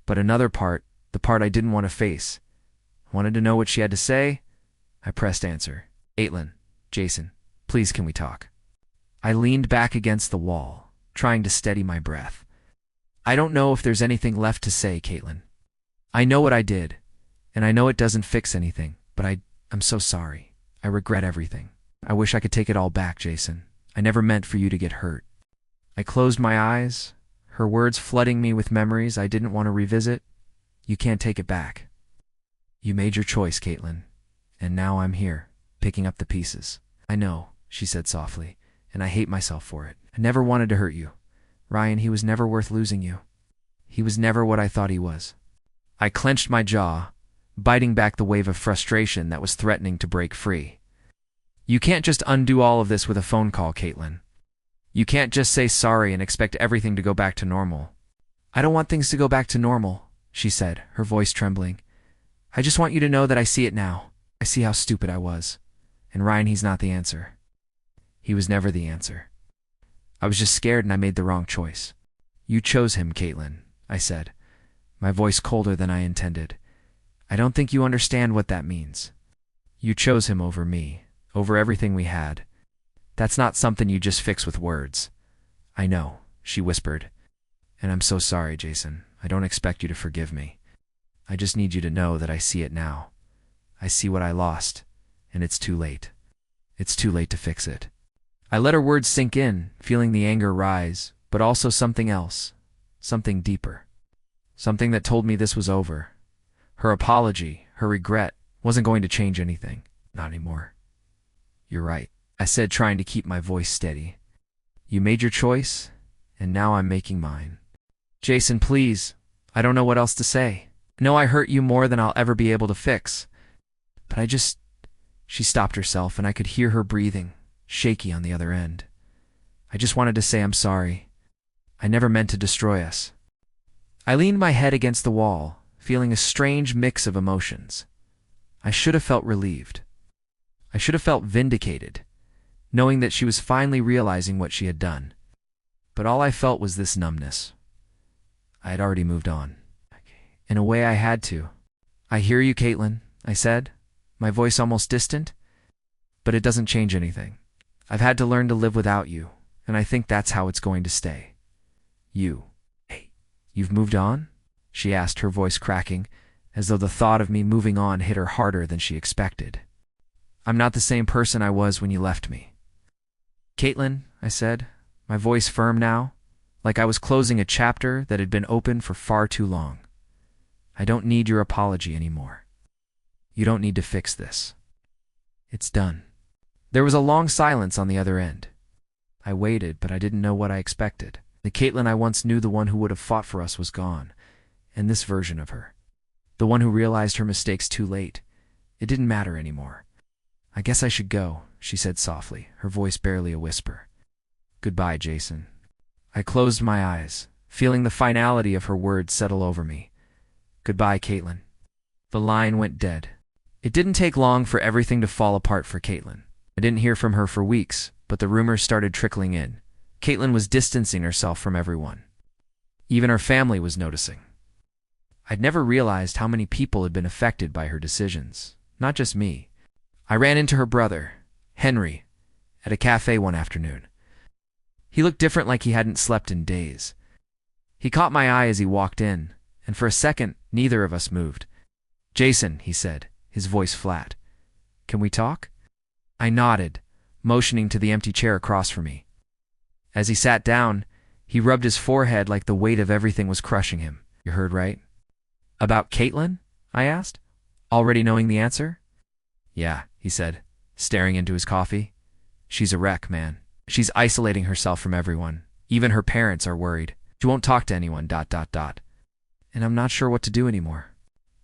but another part, the part I didn't want to face, wanted to know what she had to say. I pressed answer. Caitlin, Jason, please can we talk? I leaned back against the wall, trying to steady my breath. I don't know if there's anything left to say, Caitlin. I know what I did, and I know it doesn't fix anything, but I'm so sorry. I regret everything. I wish I could take it all back, Jason. I never meant for you to get hurt. I closed my eyes, her words flooding me with memories I didn't want to revisit. You can't take it back. You made your choice, Caitlin, and now I'm here, picking up the pieces. I know, she said softly, and I hate myself for it. I never wanted to hurt you. Ryan, he was never worth losing you. He was never what I thought he was. I clenched my jaw, biting back the wave of frustration that was threatening to break free. You can't just undo all of this with a phone call, Caitlin. You can't just say sorry and expect everything to go back to normal. I don't want things to go back to normal, she said, her voice trembling. I just want you to know that I see it now. I see how stupid I was. And Ryan, he's not the answer. He was never the answer. I was just scared and I made the wrong choice. You chose him, Caitlin, I said, my voice colder than I intended. I don't think you understand what that means. You chose him over me, over everything we had. That's not something you just fix with words. I know, she whispered. And I'm so sorry, Jason. I don't expect you to forgive me. I just need you to know that I see it now. I see what I lost, and it's too late. It's too late to fix it. I let her words sink in, feeling the anger rise, but also something else, something deeper. Something that told me this was over. Her apology, her regret, wasn't going to change anything. Not anymore. You're right, I said, trying to keep my voice steady. You made your choice, and now I'm making mine. Jason, please. I don't know what else to say. No, I hurt you more than I'll ever be able to fix. But She stopped herself, and I could hear her breathing, shaky on the other end. I just wanted to say I'm sorry. I never meant to destroy us. I leaned my head against the wall, feeling a strange mix of emotions. I should have felt relieved. I should have felt vindicated, knowing that she was finally realizing what she had done. But all I felt was this numbness. I had already moved on. In a way, I had to. I hear you, Caitlin, I said, my voice almost distant. But it doesn't change anything. I've had to learn to live without you, and I think that's how it's going to stay. You. Hey, you've moved on? She asked, her voice cracking, as though the thought of me moving on hit her harder than she expected. I'm not the same person I was when you left me. Caitlin, I said, my voice firm now, like I was closing a chapter that had been open for far too long. I don't need your apology anymore. You don't need to fix this. It's done. There was a long silence on the other end. I waited, but I didn't know what I expected. The Caitlin I once knew, the one who would have fought for us, was gone, and this version of her, the one who realized her mistakes too late, it didn't matter anymore. I guess I should go, she said softly, her voice barely a whisper. Goodbye, Jason. I closed my eyes, feeling the finality of her words settle over me. Goodbye, Caitlin. The line went dead. It didn't take long for everything to fall apart for Caitlin. I didn't hear from her for weeks, but the rumors started trickling in. Caitlin was distancing herself from everyone. Even her family was noticing. I'd never realized how many people had been affected by her decisions, not just me. I ran into her brother, Henry, at a cafe one afternoon. He looked different, like he hadn't slept in days. He caught my eye as he walked in, and for a second, neither of us moved. Jason, he said, his voice flat. Can we talk? I nodded, motioning to the empty chair across from me. As he sat down, he rubbed his forehead like the weight of everything was crushing him. You heard right? About Caitlin? I asked, already knowing the answer. Yeah, he said, staring into his coffee. She's a wreck, man. She's isolating herself from everyone. Even her parents are worried. She won't talk to anyone, ... And I'm not sure what to do anymore.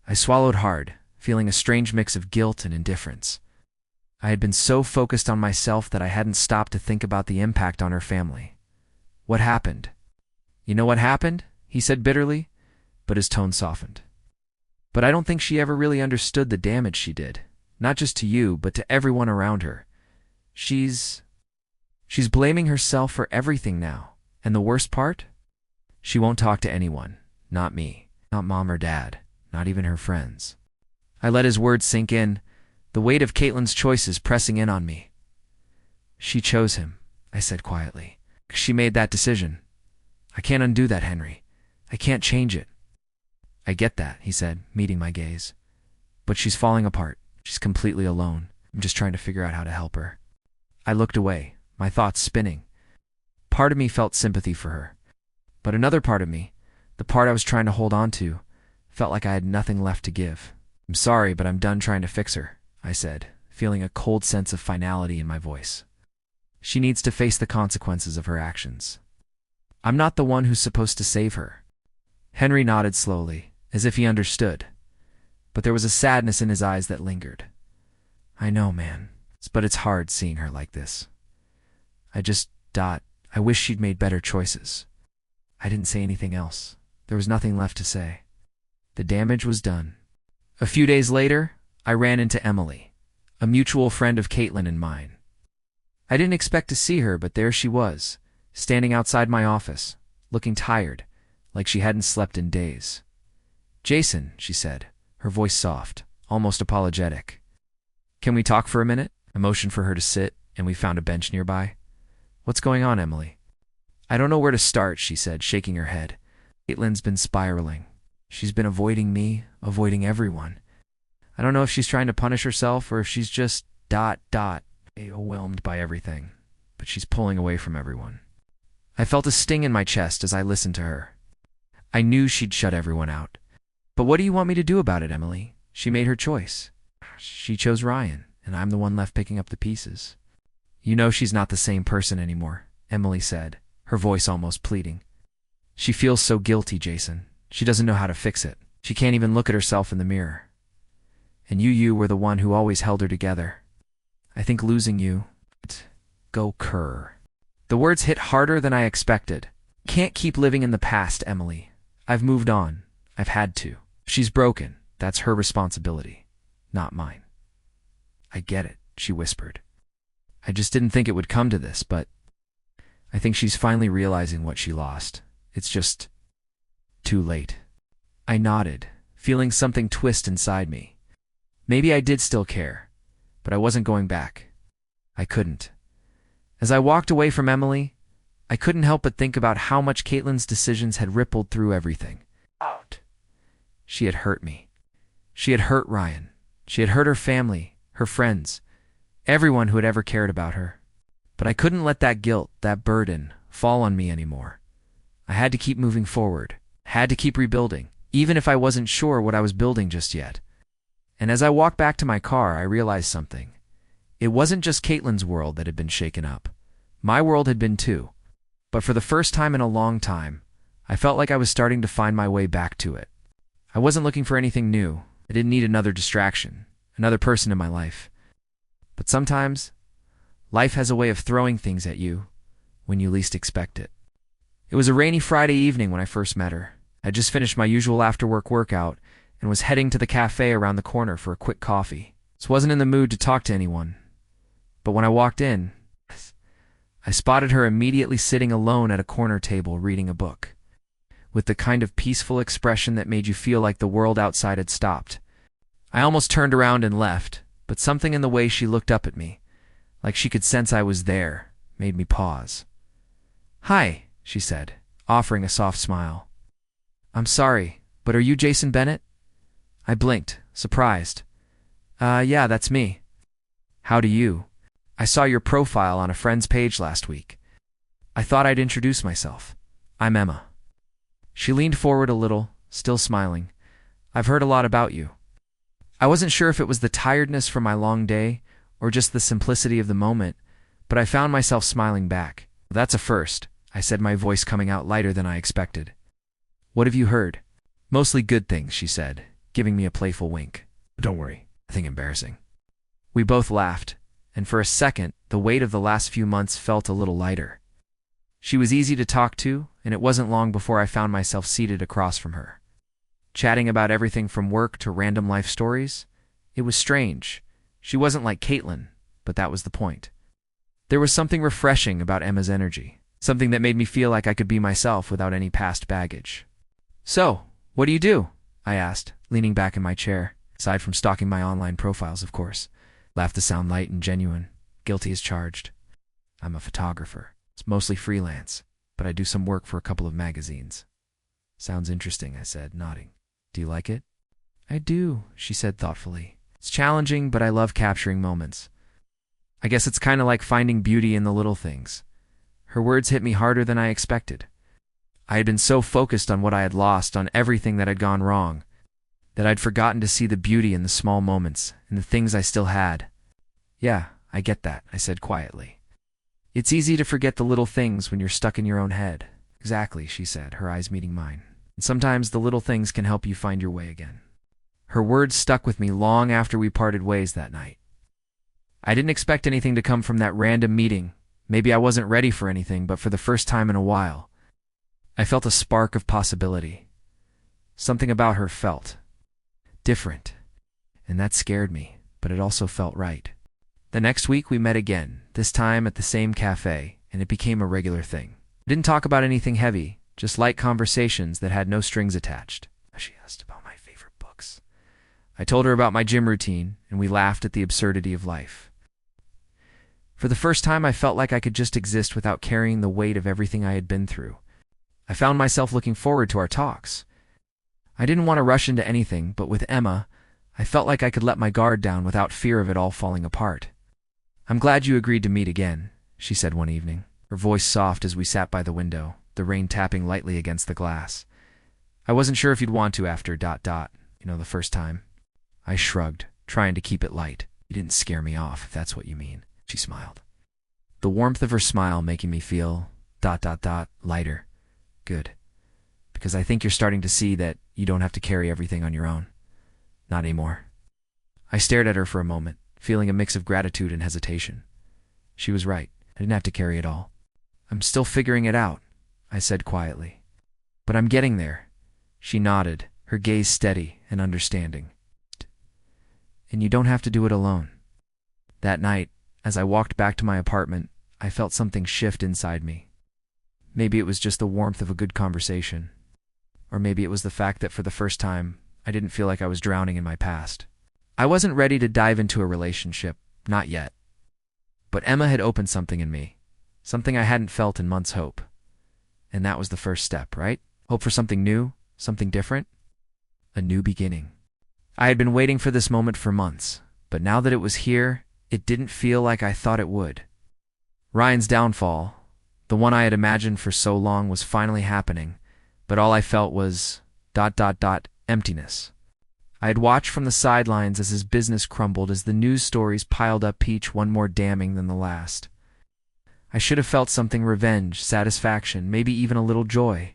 I swallowed hard, feeling a strange mix of guilt and indifference. I had been so focused on myself that I hadn't stopped to think about the impact on her family. What happened? You know what happened? He said bitterly, but his tone softened. But I don't think she ever really understood the damage she did, not just to you, but to everyone around her. She's blaming herself for everything now, and the worst part? She won't talk to anyone, not me, not mom or dad, not even her friends. I let his words sink in, the weight of Caitlin's choices pressing in on me. She chose him, I said quietly. She made that decision. I can't undo that, Henry. I can't change it. I get that, he said, meeting my gaze. But she's falling apart. She's completely alone. I'm just trying to figure out how to help her. I looked away, my thoughts spinning. Part of me felt sympathy for her. But another part of me, the part I was trying to hold on to, felt like I had nothing left to give. I'm sorry, but I'm done trying to fix her, I said, feeling a cold sense of finality in my voice. She needs to face the consequences of her actions. I'm not the one who's supposed to save her. Henry nodded slowly, as if he understood. But there was a sadness in his eyes that lingered. I know, man, but it's hard seeing her like this. I wish she'd made better choices. I didn't say anything else. There was nothing left to say. The damage was done. A few days later, I ran into Emily, a mutual friend of Caitlin and mine. I didn't expect to see her, but there she was, standing outside my office, looking tired, like she hadn't slept in days. Jason, she said, her voice soft, almost apologetic. Can we talk for a minute? I motioned for her to sit, and we found a bench nearby. What's going on, Emily? I don't know where to start, she said, shaking her head. Caitlin's been spiraling. She's been avoiding me, avoiding everyone. I don't know if she's trying to punish herself or if she's just overwhelmed by everything, but she's pulling away from everyone. I felt a sting in my chest as I listened to her. I knew she'd shut everyone out. But what do you want me to do about it, Emily? She made her choice. She chose Ryan, and I'm the one left picking up the pieces. You know she's not the same person anymore, Emily said, her voice almost pleading. She feels so guilty, Jason. She doesn't know how to fix it. She can't even look at herself in the mirror. And you were the one who always held her together. I think losing you... Go cur. The words hit harder than I expected. Can't keep living in the past, Emily. I've moved on. I've had to. She's broken. That's her responsibility, not mine. I get it, she whispered. I just didn't think it would come to this, but I think she's finally realizing what she lost. It's just too late. I nodded, feeling something twist inside me. Maybe I did still care, but I wasn't going back. I couldn't. As I walked away from Emily, I couldn't help but think about how much Caitlin's decisions had rippled through everything. She had hurt me. She had hurt Ryan. She had hurt her family, her friends, everyone who had ever cared about her. But I couldn't let that guilt, that burden, fall on me anymore. I had to keep moving forward, had to keep rebuilding, even if I wasn't sure what I was building just yet. And as I walked back to my car, I realized something. It wasn't just Caitlin's world that had been shaken up. My world had been too. But for the first time in a long time, I felt like I was starting to find my way back to it. I wasn't looking for anything new. I didn't need another distraction, another person in my life. But sometimes, life has a way of throwing things at you when you least expect it. It was a rainy Friday evening when I first met her. I just finished my usual after-work workout and was heading to the cafe around the corner for a quick coffee. I wasn't in the mood to talk to anyone. But when I walked in, I spotted her immediately sitting alone at a corner table reading a book, with the kind of peaceful expression that made you feel like the world outside had stopped. I almost turned around and left, but something in the way she looked up at me, like she could sense I was there, made me pause. "Hi," she said, offering a soft smile. "I'm sorry, but are you Jason Bennett?" I blinked, surprised. Yeah, that's me." "How do you? I saw your profile on a friend's page last week. I thought I'd introduce myself. I'm Emma." She leaned forward a little, still smiling. "I've heard a lot about you." I wasn't sure if it was the tiredness from my long day or just the simplicity of the moment, but I found myself smiling back. "That's a first," I said, my voice coming out lighter than I expected. "What have you heard?" "Mostly good things," she said, giving me a playful wink. "Don't worry, nothing embarrassing." We both laughed, and for a second, the weight of the last few months felt a little lighter. She was easy to talk to, and it wasn't long before I found myself seated across from her, chatting about everything from work to random life stories. It was strange. She wasn't like Caitlin, but that was the point. There was something refreshing about Emma's energy, something that made me feel like I could be myself without any past baggage. "So, what do you do?" I asked, leaning back in my chair, aside from stalking my online profiles, of course. Laughed to sound light and genuine, guilty as charged. "I'm a photographer. It's mostly freelance, but I do some work for a couple of magazines." "Sounds interesting," I said, nodding. "Do you like it?" "I do," she said thoughtfully. "It's challenging, but I love capturing moments. I guess it's kind of like finding beauty in the little things." Her words hit me harder than I expected. I had been so focused on what I had lost, on everything that had gone wrong, that I'd forgotten to see the beauty in the small moments, in the things I still had. "Yeah, I get that," I said quietly. "It's easy to forget the little things when you're stuck in your own head." "Exactly," she said, her eyes meeting mine. "And sometimes the little things can help you find your way again." Her words stuck with me long after we parted ways that night. I didn't expect anything to come from that random meeting. Maybe I wasn't ready for anything, but for the first time in a while, I felt a spark of possibility. Something about her felt different, and that scared me, but it also felt right. The next week we met again, this time at the same cafe, and it became a regular thing. I didn't talk about anything heavy, just light conversations that had no strings attached. She asked about my favorite books. I told her about my gym routine, and we laughed at the absurdity of life. For the first time, I felt like I could just exist without carrying the weight of everything I had been through. I found myself looking forward to our talks. I didn't want to rush into anything, but with Emma, I felt like I could let my guard down without fear of it all falling apart. "I'm glad you agreed to meet again," she said one evening, her voice soft as we sat by the window, the rain tapping lightly against the glass. "I wasn't sure if you'd want to after ... the first time." I shrugged, trying to keep it light. "You didn't scare me off, if that's what you mean," she smiled. The warmth of her smile making me feel ... lighter. Good. Because I think you're starting to see that you don't have to carry everything on your own. Not anymore. I stared at her for a moment, feeling a mix of gratitude and hesitation. She was right. I didn't have to carry it all. "I'm still figuring it out," I said quietly. "But I'm getting there." She nodded, her gaze steady and understanding. "And you don't have to do it alone." That night, as I walked back to my apartment, I felt something shift inside me. Maybe it was just the warmth of a good conversation. Or maybe it was the fact that for the first time, I didn't feel like I was drowning in my past. I wasn't ready to dive into a relationship, not yet. But Emma had opened something in me, something I hadn't felt in months. Hope. And that was the first step, right? Hope for something new, something different. A new beginning. I had been waiting for this moment for months, but now that it was here, it didn't feel like I thought it would. Ryan's downfall, the one I had imagined for so long, was finally happening, but all I felt was ... emptiness. I had watched from the sidelines as his business crumbled, as the news stories piled up, each one more damning than the last. I should have felt something: revenge, satisfaction, maybe even a little joy.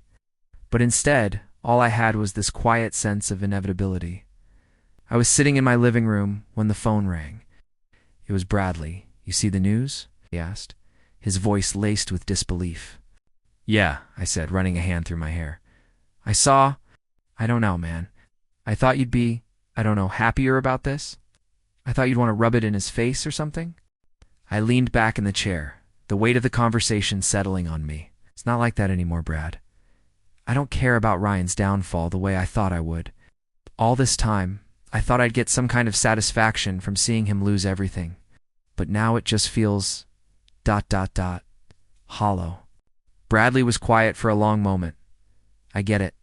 But instead, all I had was this quiet sense of inevitability. I was sitting in my living room when the phone rang. It was Bradley. "You see the news?" he asked, his voice laced with disbelief. "Yeah," I said, running a hand through my hair. "I saw... I don't know, man. I thought you'd be, happier about this. I thought you'd want to rub it in his face or something." I leaned back in the chair, the weight of the conversation settling on me. "It's not like that anymore, Brad. I don't care about Ryan's downfall the way I thought I would. All this time, I thought I'd get some kind of satisfaction from seeing him lose everything. But now it just feels ... hollow." Bradley was quiet for a long moment. "I get it.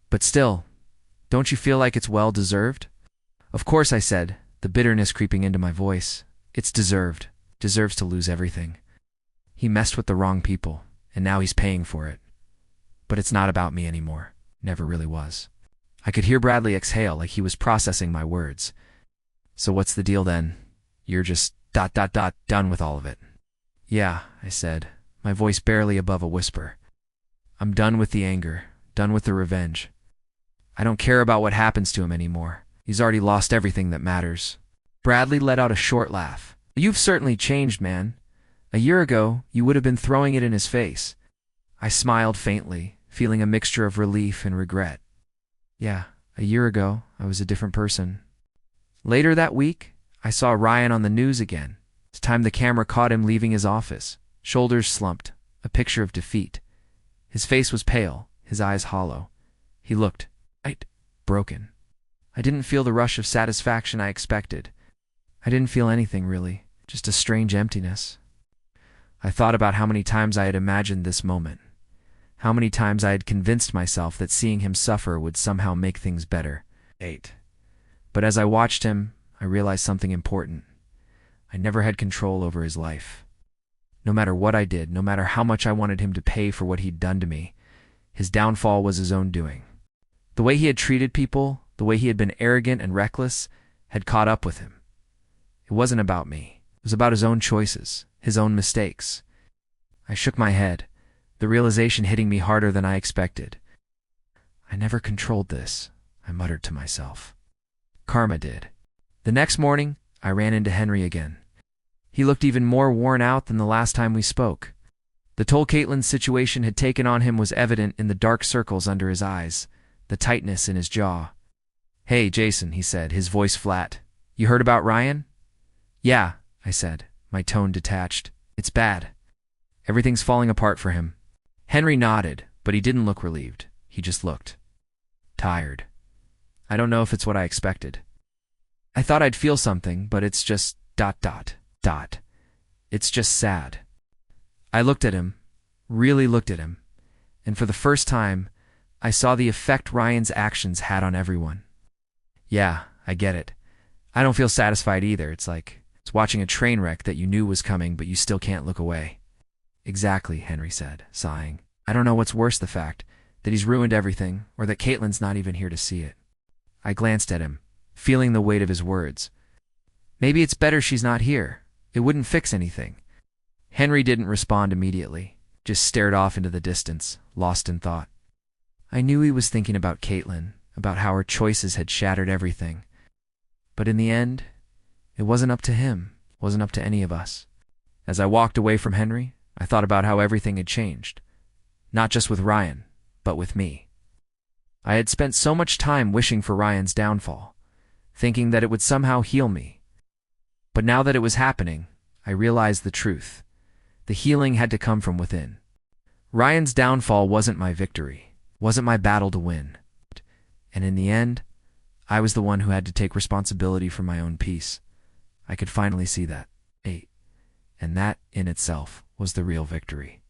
But still, don't you feel like it's well-deserved?" "Of course," I said, the bitterness creeping into my voice. "It's deserved. Deserves to lose everything. He messed with the wrong people, and now he's paying for it. But it's not about me anymore. Never really was." I could hear Bradley exhale, like he was processing my words. "So what's the deal then? You're just ... done with all of it?" "Yeah," I said, my voice barely above a whisper. "I'm done with the anger, done with the revenge. I don't care about what happens to him anymore. He's already lost everything that matters." Bradley let out a short laugh. "You've certainly changed, man. A year ago, you would have been throwing it in his face." I smiled faintly, feeling a mixture of relief and regret. "Yeah, a year ago, I was a different person." Later that week, I saw Ryan on the news again. This time the camera caught him leaving his office, shoulders slumped, a picture of defeat. His face was pale, his eyes hollow. He looked broken. I didn't feel the rush of satisfaction I expected. I didn't feel anything, really, just a strange emptiness. I thought about how many times I had imagined this moment, how many times I had convinced myself that seeing him suffer would somehow make things better. But as I watched him, I realized something important. I never had control over his life. No matter what I did, no matter how much I wanted him to pay for what he'd done to me, his downfall was his own doing. The way he had treated people, the way he had been arrogant and reckless, had caught up with him. It wasn't about me. It was about his own choices, his own mistakes. I shook my head, the realization hitting me harder than I expected. "I never controlled this," I muttered to myself. Karma did. The next morning, I ran into Henry again. He looked even more worn out than the last time we spoke. The toll Caitlin's situation had taken on him was evident in the dark circles under his eyes, the tightness in his jaw. "Hey, Jason," he said, his voice flat. "You heard about Ryan?" "Yeah," I said, my tone detached. "It's bad. Everything's falling apart for him." Henry nodded, but he didn't look relieved. He just looked tired. I don't know if it's what I expected. I thought I'd feel something, but it's just ... It's just sad. I looked at him, really looked at him, and for the first time, I saw the effect Ryan's actions had on everyone. Yeah, I get it. I don't feel satisfied either. It's like it's watching a train wreck that you knew was coming, but you still can't look away. Exactly, Henry said, sighing. I don't know what's worse, the fact that he's ruined everything, or that Caitlin's not even here to see it. I glanced at him, feeling the weight of his words. Maybe it's better she's not here. It wouldn't fix anything. Henry didn't respond immediately, just stared off into the distance, lost in thought. I knew he was thinking about Caitlin, about how her choices had shattered everything. But in the end, it wasn't up to him, wasn't up to any of us. As I walked away from Henry, I thought about how everything had changed. Not just with Ryan, but with me. I had spent so much time wishing for Ryan's downfall, thinking that it would somehow heal me. But now that it was happening, I realized the truth. The healing had to come from within. Ryan's downfall wasn't my victory, wasn't my battle to win. And in the end, I was the one who had to take responsibility for my own peace. I could finally see that. And that, in itself, was the real victory.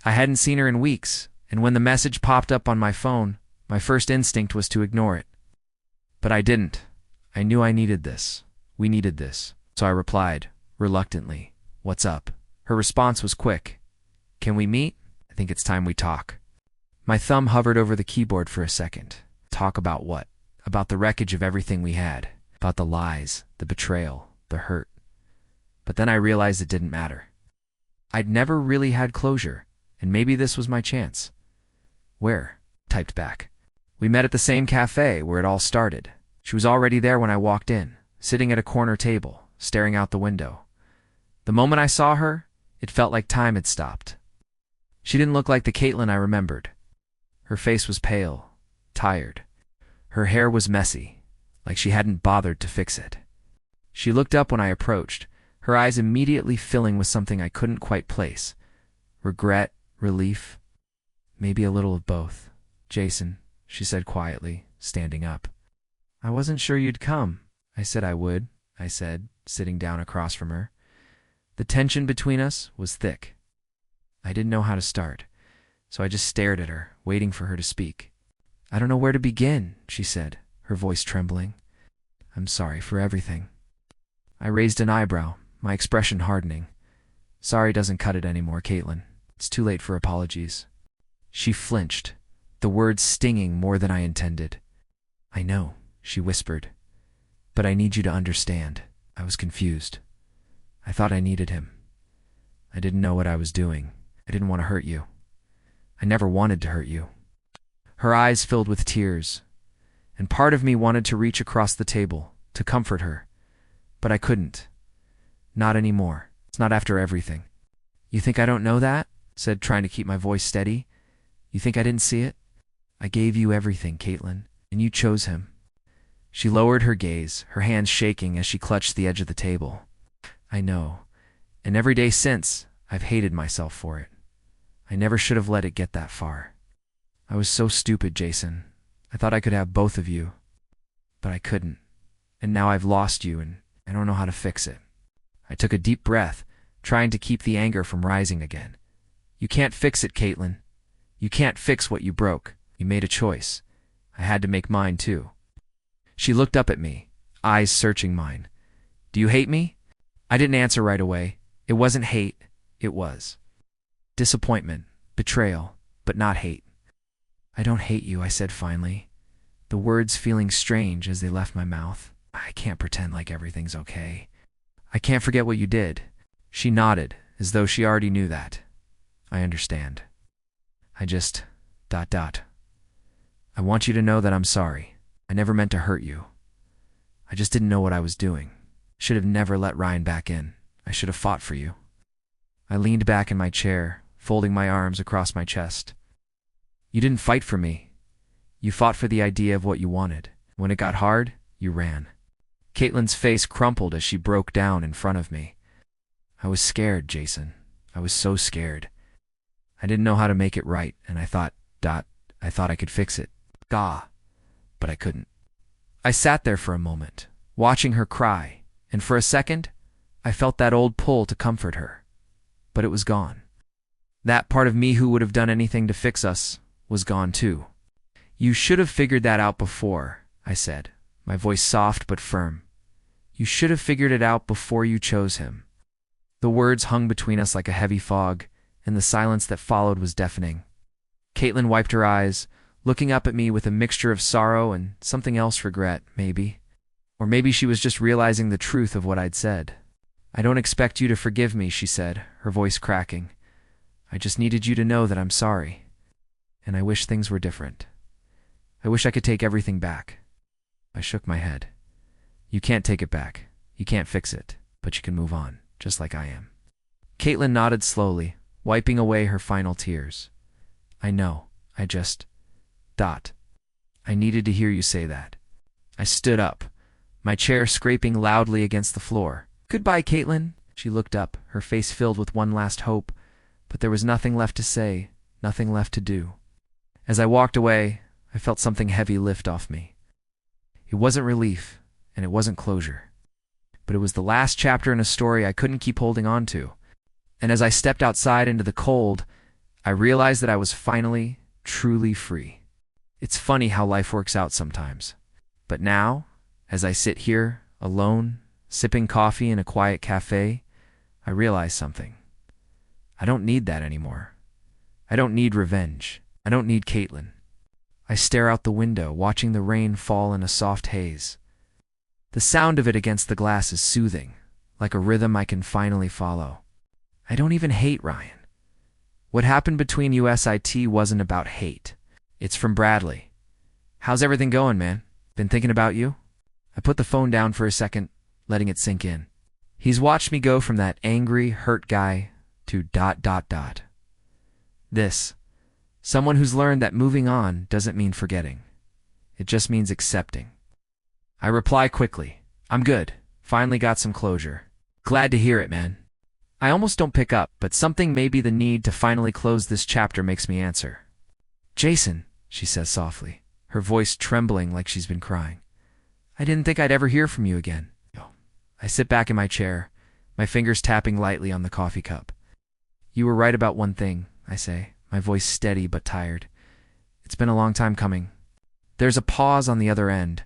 I hadn't seen her in weeks, and when the message popped up on my phone, my first instinct was to ignore it. But I didn't. I knew I needed this. We needed this. So I replied, reluctantly, "What's up?" Her response was quick. "Can we meet? I think it's time we talk." My thumb hovered over the keyboard for a second. Talk about what? About the wreckage of everything we had. About the lies, the betrayal, the hurt. But then I realized it didn't matter. I'd never really had closure, and maybe this was my chance. "Where?" Typed back. "We met at the same cafe where it all started." She was already there when I walked in, sitting at a corner table, staring out the window. The moment I saw her, it felt like time had stopped. She didn't look like the Caitlin I remembered. Her face was pale, tired. Her hair was messy, like she hadn't bothered to fix it. She looked up when I approached, her eyes immediately filling with something I couldn't quite place. Regret, relief, maybe a little of both. "Jason," she said quietly, standing up. "I wasn't sure you'd come." "I said I would," I said, sitting down across from her. The tension between us was thick. I didn't know how to start, so I just stared at her, waiting for her to speak. "I don't know where to begin," she said, her voice trembling. "I'm sorry for everything." I raised an eyebrow, my expression hardening. "Sorry doesn't cut it anymore, Caitlin. It's too late for apologies." She flinched, the words stinging more than I intended. "I know," she whispered, "but I need you to understand." I was confused. I thought I needed him. I didn't know what I was doing. I didn't want to hurt you. I never wanted to hurt you. Her eyes filled with tears, and part of me wanted to reach across the table, to comfort her. But I couldn't. Not anymore. It's not after everything. "You think I don't know that?" said, trying to keep my voice steady. "You think I didn't see it? I gave you everything, Caitlin, and you chose him." She lowered her gaze, her hands shaking as she clutched the edge of the table. "I know, and every day since, I've hated myself for it. I never should have let it get that far. I was so stupid, Jason. I thought I could have both of you, but I couldn't. And now I've lost you, and I don't know how to fix it." I took a deep breath, trying to keep the anger from rising again. "You can't fix it, Caitlin. You can't fix what you broke. You made a choice. I had to make mine too." She looked up at me, eyes searching mine. "Do you hate me?" I didn't answer right away. It wasn't hate, it was disappointment, betrayal, but not hate. "I don't hate you," I said finally, the words feeling strange as they left my mouth. "I can't pretend like everything's okay. I can't forget what you did." She nodded, as though she already knew that. "I understand. I just... I want you to know that I'm sorry. I never meant to hurt you. I just didn't know what I was doing. Should have never let Ryan back in. I should have fought for you." I leaned back in my chair, folding my arms across my chest. "You didn't fight for me. You fought for the idea of what you wanted. When it got hard, you ran." Caitlin's face crumpled as she broke down in front of me. "I was scared, Jason. I was so scared. I didn't know how to make it right, and I thought I could fix it. But I couldn't." I sat there for a moment, watching her cry, and for a second, I felt that old pull to comfort her. but it was gone. That part of me who would have done anything to fix us was gone too. You should have figured that out before, I said, my voice soft but firm. You should have figured it out before you chose him. The words hung between us like a heavy fog, and the silence that followed was deafening. Caitlin wiped her eyes, looking up at me with a mixture of sorrow and something else, regret, maybe. Or maybe she was just realizing the truth of what I'd said. I don't expect you to forgive me, she said, her voice cracking. I just needed you to know that I'm sorry. And I wish things were different. I wish I could take everything back. I shook my head. You can't take it back. You can't fix it, but you can move on, just like I am. Caitlin nodded slowly, wiping away her final tears. I know. I just... I needed to hear you say that. I stood up, my chair scraping loudly against the floor. Goodbye, Caitlin. She looked up, her face filled with one last hope, but there was nothing left to say, nothing left to do. As I walked away, I felt something heavy lift off me. It wasn't relief, and it wasn't closure. But it was the last chapter in a story I couldn't keep holding on to. And as I stepped outside into the cold, I realized that I was finally, truly free. It's funny how life works out sometimes. But now, as I sit here, alone, sipping coffee in a quiet cafe, I realize something. I don't need that anymore. I don't need revenge. I don't need Caitlin. I stare out the window, watching the rain fall in a soft haze. The sound of it against the glass is soothing, like a rhythm I can finally follow. I don't even hate Ryan. What happened between USIT wasn't about hate. It's from Bradley. How's everything going, man? Been thinking about you? I put the phone down for a second, letting it sink in. He's watched me go from that angry, hurt guy to ... This. Someone who's learned that moving on doesn't mean forgetting. It just means accepting. I reply quickly. I'm good. Finally got some closure. Glad to hear it, man. I almost don't pick up, but something, maybe the need to finally close this chapter, makes me answer. Jason, she says softly, her voice trembling like she's been crying. I didn't think I'd ever hear from you again. I sit back in my chair, my fingers tapping lightly on the coffee cup. You were right about one thing, I say, my voice steady but tired. It's been a long time coming. There's a pause on the other end,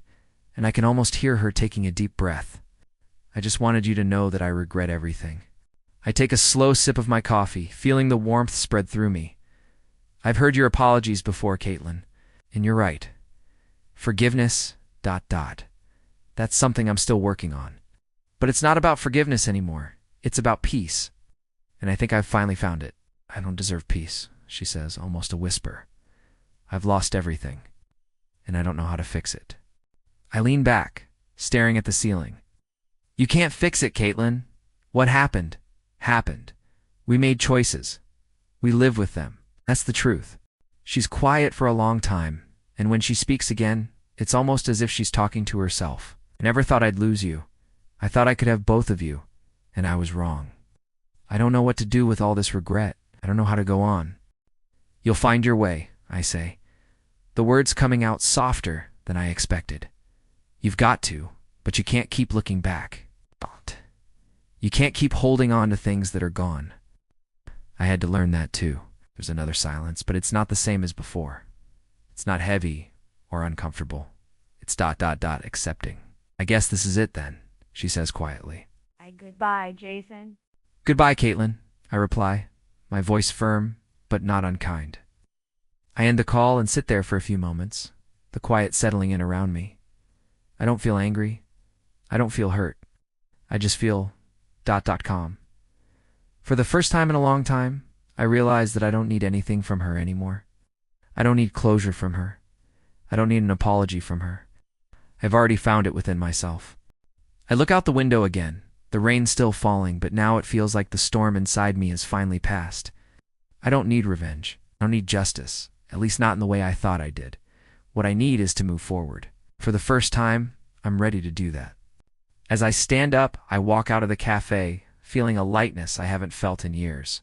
and I can almost hear her taking a deep breath. I just wanted you to know that I regret everything. I take a slow sip of my coffee, feeling the warmth spread through me. I've heard your apologies before, Caitlin, and you're right. Forgiveness, ... That's something I'm still working on. But it's not about forgiveness anymore. It's about peace. And I think I've finally found it. I don't deserve peace, she says, almost a whisper. I've lost everything, and I don't know how to fix it. I lean back, staring at the ceiling. You can't fix it, Caitlin. What happened, happened. We made choices. We live with them. That's the truth. She's quiet for a long time, and when she speaks again, it's almost as if she's talking to herself. I never thought I'd lose you. I thought I could have both of you, and I was wrong. I don't know what to do with all this regret. I don't know how to go on. You'll find your way, I say, the words coming out softer than I expected. You've got to, but you can't keep looking back. You can't keep holding on to things that are gone. I had to learn that too. There's another silence, but it's not the same as before. It's not heavy or uncomfortable. It's ... accepting. I guess this is it then, she says quietly. Goodbye, Jason. Goodbye, Caitlin, I reply, my voice firm but not unkind. I end the call and sit there for a few moments, the quiet settling in around me. I don't feel angry. I don't feel hurt. I just feel ... calm. For the first time in a long time, I realize that I don't need anything from her anymore. I don't need closure from her. I don't need an apology from her. I've already found it within myself. I look out the window again, the rain still falling, but now it feels like the storm inside me has finally passed. I don't need revenge. I don't need justice, at least not in the way I thought I did. What I need is to move forward. For the first time, I'm ready to do that. As I stand up, I walk out of the cafe, feeling a lightness I haven't felt in years.